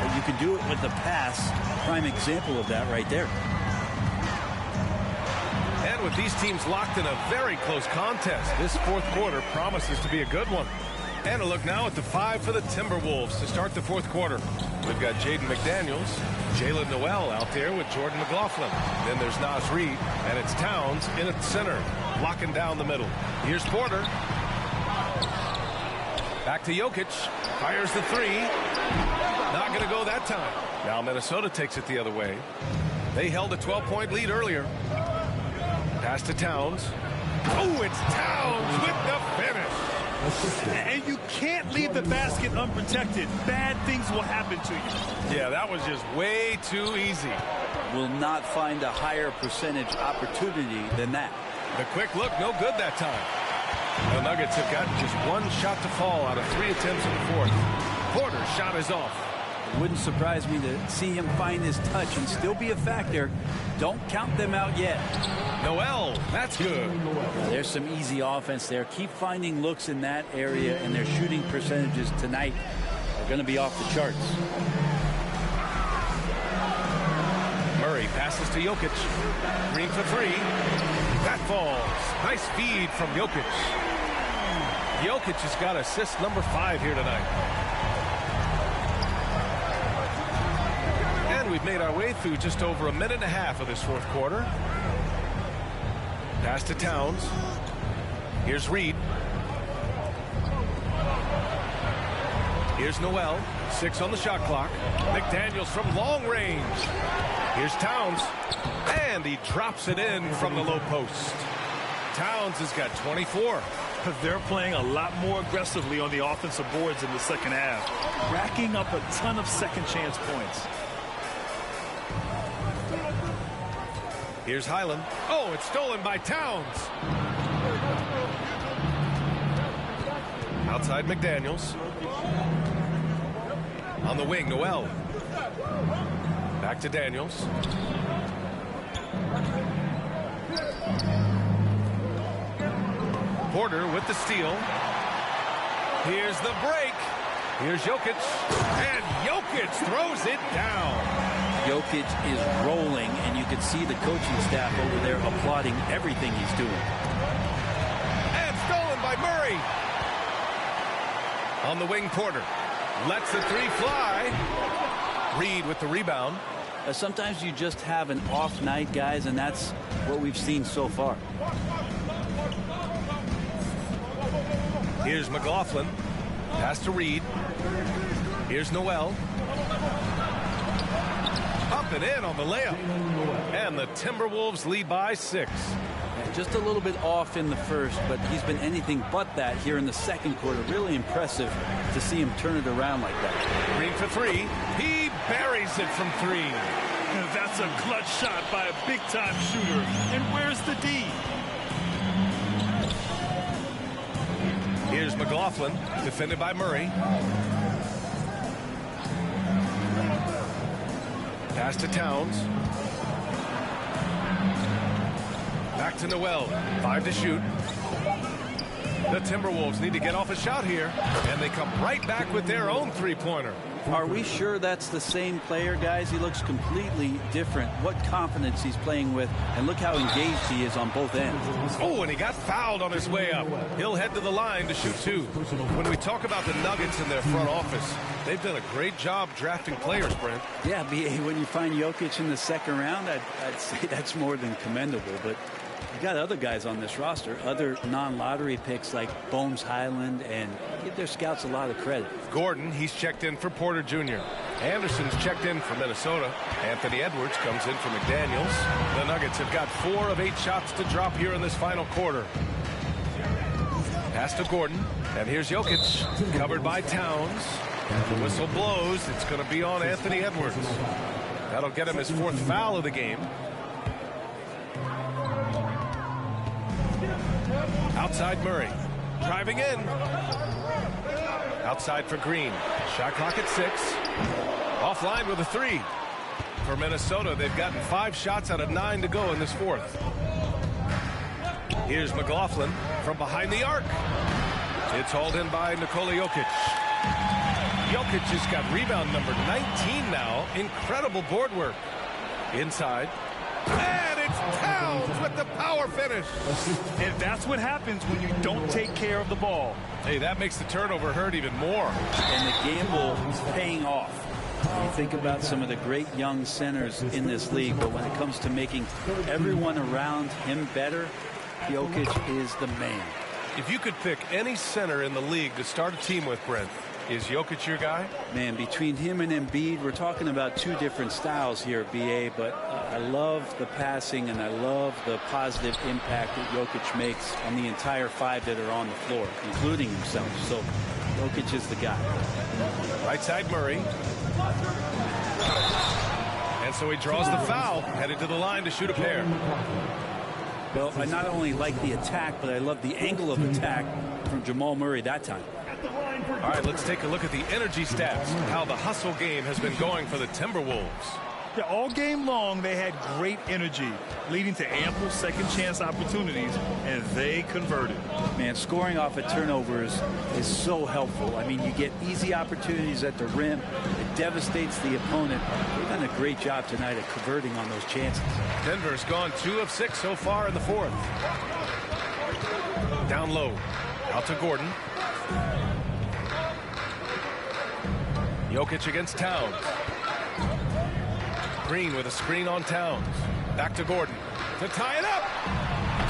but you can do it with the pass. Prime example of that right there. And with these teams locked in a very close contest, this fourth quarter promises to be a good one. And a look now at the 5 for the Timberwolves to start the fourth quarter. We've got Jaden McDaniels, Jalen Noel out there with Jordan McLaughlin. Then there's Naz Reid, and it's Towns in at the center, locking down the middle. Here's Porter. Back to Jokic. Fires the 3. Not going to go that time. Now Minnesota takes it the other way. They held a 12-point lead earlier. Pass to Towns. Oh, it's Towns with the finish. And you can't leave the basket unprotected. Bad things will happen to you. Yeah, that was just way too easy. Will not find a higher percentage opportunity than that. The quick look, no good that time. The Nuggets have gotten just 1 shot to fall out of 3 attempts in the fourth. Porter's shot is off. It wouldn't surprise me to see him find his touch and still be a factor. Don't count them out yet. Noel, that's good. There's some easy offense there. Keep finding looks in that area, and their shooting percentages tonight are going to be off the charts. Murray passes to Jokic. Green for 3. That falls. Nice feed from Jokic. Jokic has got assist number 5 here tonight. And we've made our way through just over a minute and a half of this fourth quarter. Pass to Towns. Here's Reed. Here's Noel. 6 on the shot clock. McDaniels from long range. Here's Towns. And he drops it in from the low post. Towns has got 24. They're playing a lot more aggressively on the offensive boards in the second half, racking up a ton of second chance points. Here's Highland. Oh, it's stolen by Towns. Outside McDaniels. On the wing, Noel. Back to Daniels. Porter with the steal. Here's the break. Here's Jokic. And Jokic throws it down. Jokic is rolling, and you can see the coaching staff over there applauding everything he's doing. And stolen by Murray. On the wing, Porter. Lets the three fly. Reed with the rebound. Sometimes you just have an off night, guys, and that's what we've seen so far. Here's McLaughlin. Pass to Reed. Here's Noel. Up and in on the layup. And the Timberwolves lead by 6. Just a little bit off in the first, but he's been anything but that here in the second quarter. Really impressive to see him turn it around like that. Green for 3. He buries it from 3. That's a clutch shot by a big-time shooter. And where's the D? Here's McLaughlin, defended by Murray. Pass to Towns. Back to Noel. 5 to shoot. The Timberwolves need to get off a shot here, and they come right back with their own three-pointer. Are we sure that's the same player, guys? He looks completely different. What confidence he's playing with, and look how engaged he is on both ends. Oh, and he got fouled on his way up. He'll head to the line to shoot 2. When we talk about the Nuggets in their front office, they've done a great job drafting players, Brent. Yeah, B.A., when you find Jokic in the second round, I'd say that's more than commendable, but you got other guys on this roster, other non-lottery picks like Bones Highland, and give their scouts a lot of credit. Gordon, he's checked in for Porter Jr. Anderson's checked in for Minnesota. Anthony Edwards comes in for McDaniels. The Nuggets have got 4 of 8 shots to drop here in this final quarter. Pass to Gordon, and here's Jokic, covered by Towns. The whistle blows. It's going to be on Anthony Edwards. That'll get him his 4th foul of the game. Outside Murray, driving in. Outside for Green. Shot clock at 6. Offline with a 3. For Minnesota, they've gotten 5 shots out of 9 to go in this 4th. Here's McLaughlin from behind the arc. It's hauled in by Nikola Jokic. Jokic has got rebound number 19 now. Incredible board work. Inside. And it's Towns with the power finish. And that's what happens when you don't take care of the ball. Hey, that makes the turnover hurt even more. And the gamble is paying off. You think about some of the great young centers in this league, but when it comes to making everyone around him better, Jokic is the man. If you could pick any center in the league to start a team with, Brent, is Jokic your guy? Man, between him and Embiid, we're talking about 2 different styles here, B.A., but I love the passing and I love the positive impact that Jokic makes on the entire 5 that are on the floor, including himself. So Jokic is the guy. Right side Murray. And so he draws the foul, headed to the line to shoot a pair. Well, I not only like the attack, but I love the angle of attack from Jamal Murray that time. All right, let's take a look at the energy stats, how the hustle game has been going for the Timberwolves. Yeah, all game long, they had great energy, leading to ample second chance opportunities, and they converted. Man, scoring off of turnovers is so helpful. I mean, you get easy opportunities at the rim. It devastates the opponent. They've done a great job tonight at converting on those chances. Denver's gone 2 of 6 so far in the 4th. Down low. Out to Gordon. Jokic against Towns. Green with a screen on Towns. Back to Gordon to tie it up.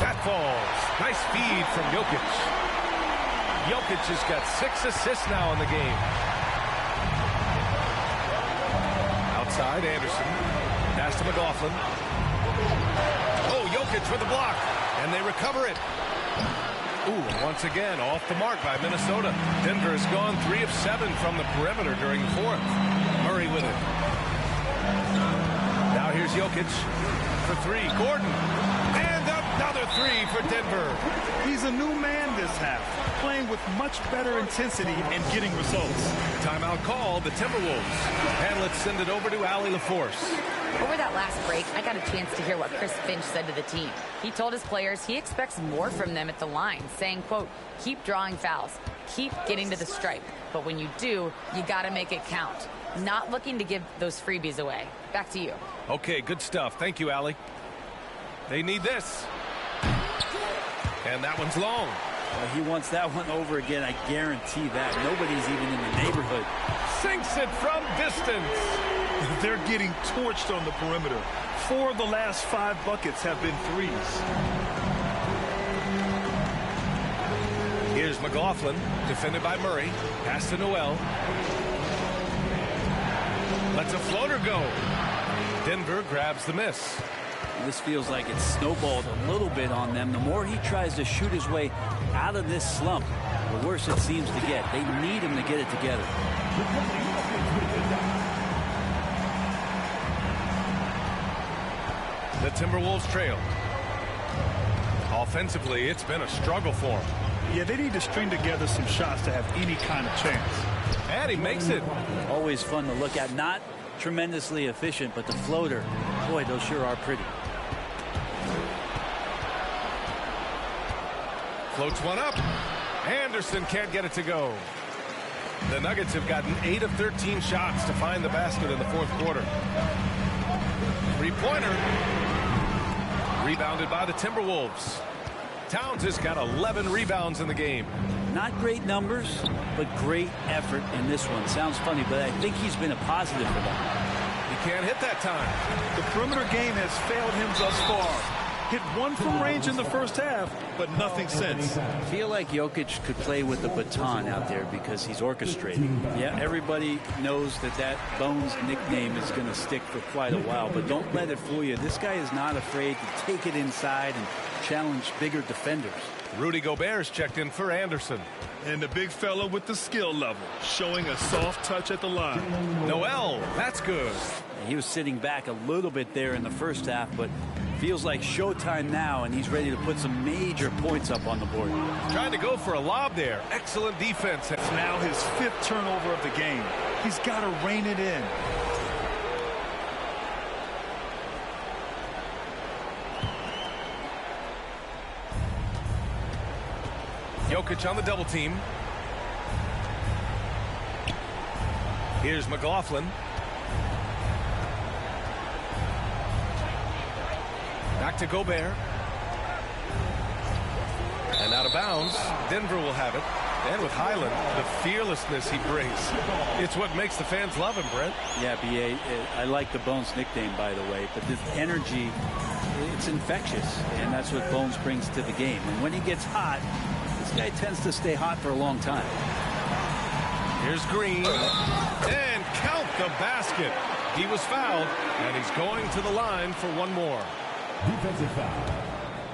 That falls. Nice feed from Jokic. Jokic has got 6 assists now in the game. Outside, Anderson. Pass to McLaughlin. Oh, Jokic with the block. And they recover it. Ooh, once again, off the mark by Minnesota. Denver has gone 3 of 7 from the perimeter during the fourth. Murray with it. Now here's Jokic for 3. Gordon. And another 3 for Denver. He's a new man this half, playing with much better intensity and getting results. Timeout called the Timberwolves. And let's send it over to Allie LaForce. Over that last break, I got a chance to hear what Chris Finch said to the team. He told his players he expects more from them at the line, saying, quote, keep drawing fouls, keep getting to the stripe. But when you do, you got to make it count. Not looking to give those freebies away. Back to you. Okay, good stuff. Thank you, Allie. They need this. And that one's long. Well, he wants that one over again. I guarantee that. Nobody's even in the neighborhood. Sinks it from distance. They're getting torched on the perimeter. 4 of the last 5 buckets have been threes. Here's McLaughlin, defended by Murray. Pass to Noel. Lets a floater go. Denver grabs the miss. This feels like it's snowballed a little bit on them. The more he tries to shoot his way out of this slump, the worse it seems to get. They need him to get it together. The Timberwolves trail. Offensively, it's been a struggle for them. Yeah, they need to string together some shots to have any kind of chance. And he makes it. Always fun to look at. Not tremendously efficient, but the floater, boy, those sure are pretty. Floats one up. Anderson can't get it to go. The Nuggets have gotten 8 of 13 shots to find the basket in the fourth quarter. Three-pointer. Rebounded by the Timberwolves. Towns has got 11 rebounds in the game. Not great numbers, but great effort in this one. Sounds funny, but I think he's been a positive for them. He can't hit that time. The perimeter game has failed him thus far. Hit 1 from range in the first half, but nothing since. I feel like Jokic could play with the baton out there because he's orchestrating. Yeah, everybody knows that Bones nickname is going to stick for quite a while, but don't let it fool you. This guy is not afraid to take it inside and challenge bigger defenders. Rudy Gobert's checked in for Anderson. And the big fella with the skill level, showing a soft touch at the line. Noel, that's good. He was sitting back a little bit there in the first half, but feels like showtime now, and he's ready to put some major points up on the board. Trying to go for a lob there. Excellent defense. It's now his 5th turnover of the game. He's got to rein it in. Jokic on the double team. Here's McLaughlin. Back to Gobert. And out of bounds. Denver will have it. And with Highland, the fearlessness he brings. It's what makes the fans love him, Brent. Yeah, B.A., I like the Bones nickname, by the way. But this energy, it's infectious. And that's what Bones brings to the game. And when he gets hot, this guy tends to stay hot for a long time. Here's Green. And count the basket. He was fouled, and he's going to the line for one more. Defensive foul.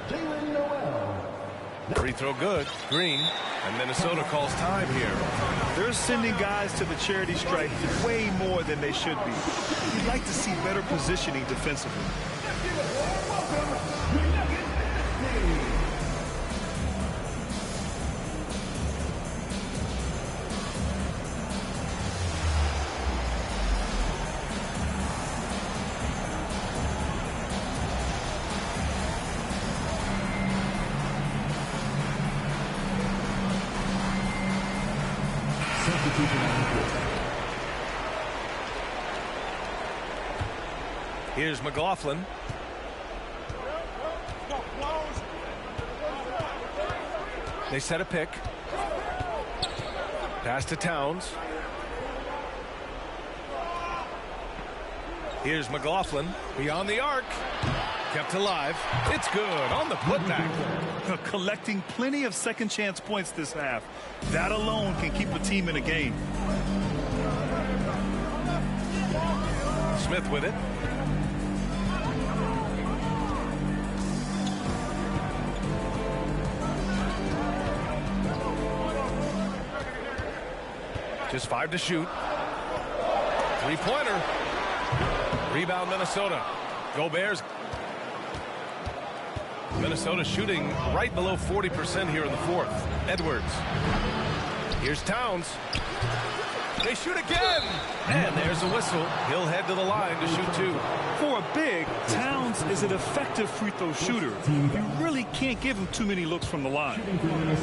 Jalen Noel. Free throw good. Green. And Minnesota calls time here. They're sending guys to the charity stripe way more than they should be. You'd like to see better positioning defensively. Here's McLaughlin. They set a pick. Pass to Towns. Here's McLaughlin beyond the arc. Kept alive. It's good on the putback. Collecting plenty of second chance points this half. That alone can keep a team in a game. Smith with it. Just 5 to shoot. Three-pointer. Rebound Minnesota. Go Bears. Minnesota shooting right below 40% here in the fourth. Edwards. Here's Towns. They shoot again. And there's a whistle. He'll head to the line to shoot 2. For a big, Towns is an effective free throw shooter. You really can't give him too many looks from the line. Anthony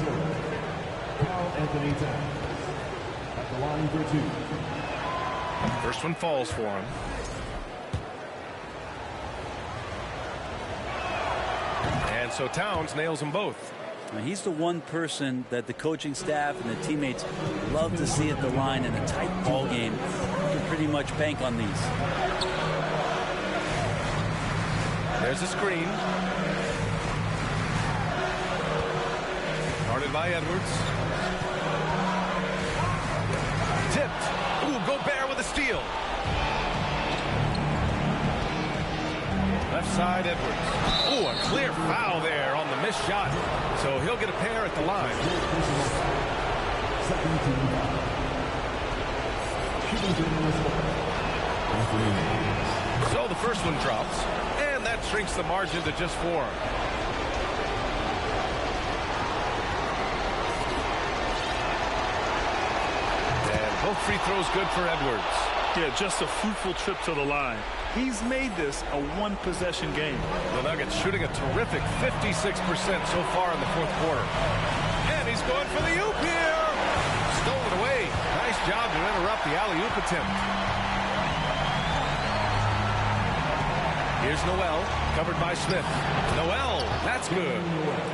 Towns at the line for 2. First one falls for him. And so Towns nails them both. He's the one person that the coaching staff and the teammates love to see at the line in a tight ball game. You can pretty much bank on these. There's a screen. Guarded by Edwards. Tipped. Ooh, Gobert with a steal. Left side, Edwards. Ooh, a clear foul there on the missed shot. So he'll get a pair at the line. So the first one drops, and that shrinks the margin to just 4. And both free throws good for Edwards. Yeah, just a fruitful trip to the line. He's made this a one-possession game. The Nuggets shooting a terrific 56% so far in the fourth quarter. And he's going for the oop here. Stolen away. Nice job to interrupt the alley-oop attempt. Here's Noel, covered by Smith. Noel, that's good.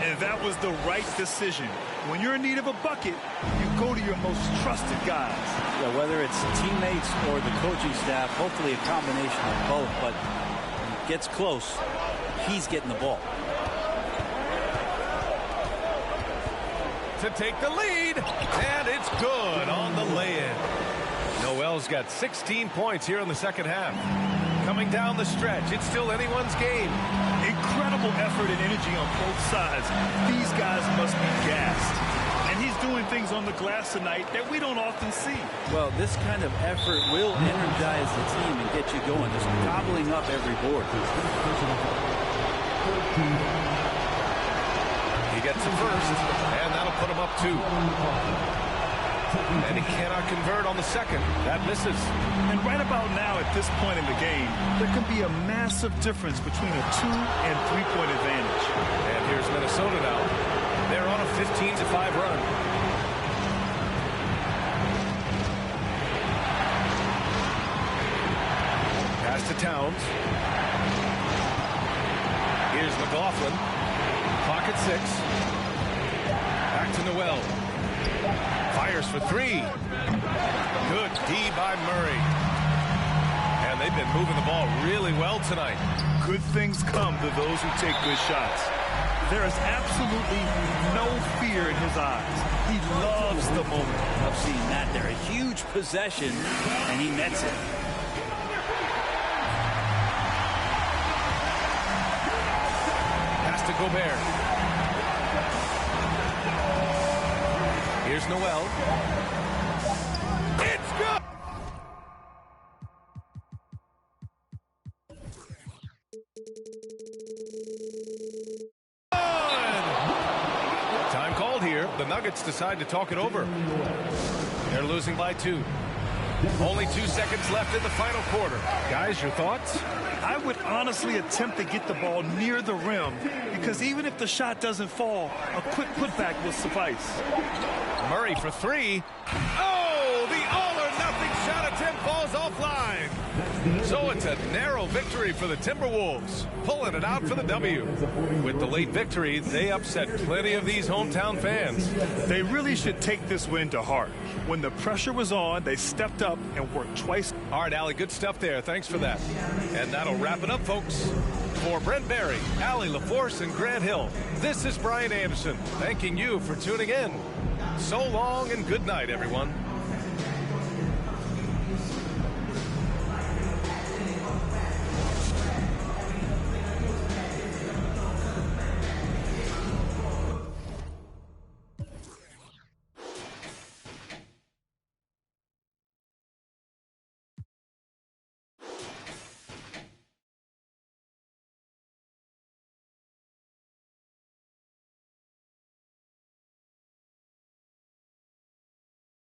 And that was the right decision. When you're in need of a bucket, you go to your most trusted guys. Yeah, whether it's teammates or the coaching staff, hopefully a combination of both, but when it gets close, he's getting the ball. To take the lead, and it's good on the lay-in. Noel's got 16 points here in the second half. Coming down the stretch, it's still anyone's game. Incredible effort and energy on both sides. These guys must be gassed. And he's doing things on the glass tonight that we don't often see. Well, this kind of effort will energize the team and get you going, just gobbling up every board. He gets it first, and that'll put him up 2. And he cannot convert on the second. That misses. And right about now at this point in the game, there can be a massive difference between a 2- and 3-point advantage. And here's Minnesota now. They're on a 15-5 run. Pass to Towns. Here's McLaughlin. Clock at 6. Back to Noel. Fires for 3. Good D by Murray. And they've been moving the ball really well tonight. Good things come to those who take good shots. There is absolutely no fear in his eyes. He loves the moment. I've seen that there. A huge possession, and he nets it. Pass to Gobert. Here's Noel. It's good! Time called here. The Nuggets decide to talk it over. They're losing by 2. Only 2 seconds left in the final quarter. Guys, your thoughts? I would honestly attempt to get the ball near the rim because even if the shot doesn't fall, a quick putback will suffice. Murray for 3. Oh, the all-or-nothing shot attempt falls offline. So it's a narrow victory for the Timberwolves, pulling it out for the W. With the late victory, they upset plenty of these hometown fans. They really should take this win to heart. When the pressure was on, they stepped up and worked twice. All right, Allie, good stuff there. Thanks for that. And that'll wrap it up, folks. For Brent Barry, Allie LaForce, and Grant Hill, this is Brian Anderson, thanking you for tuning in. So long and good night, everyone.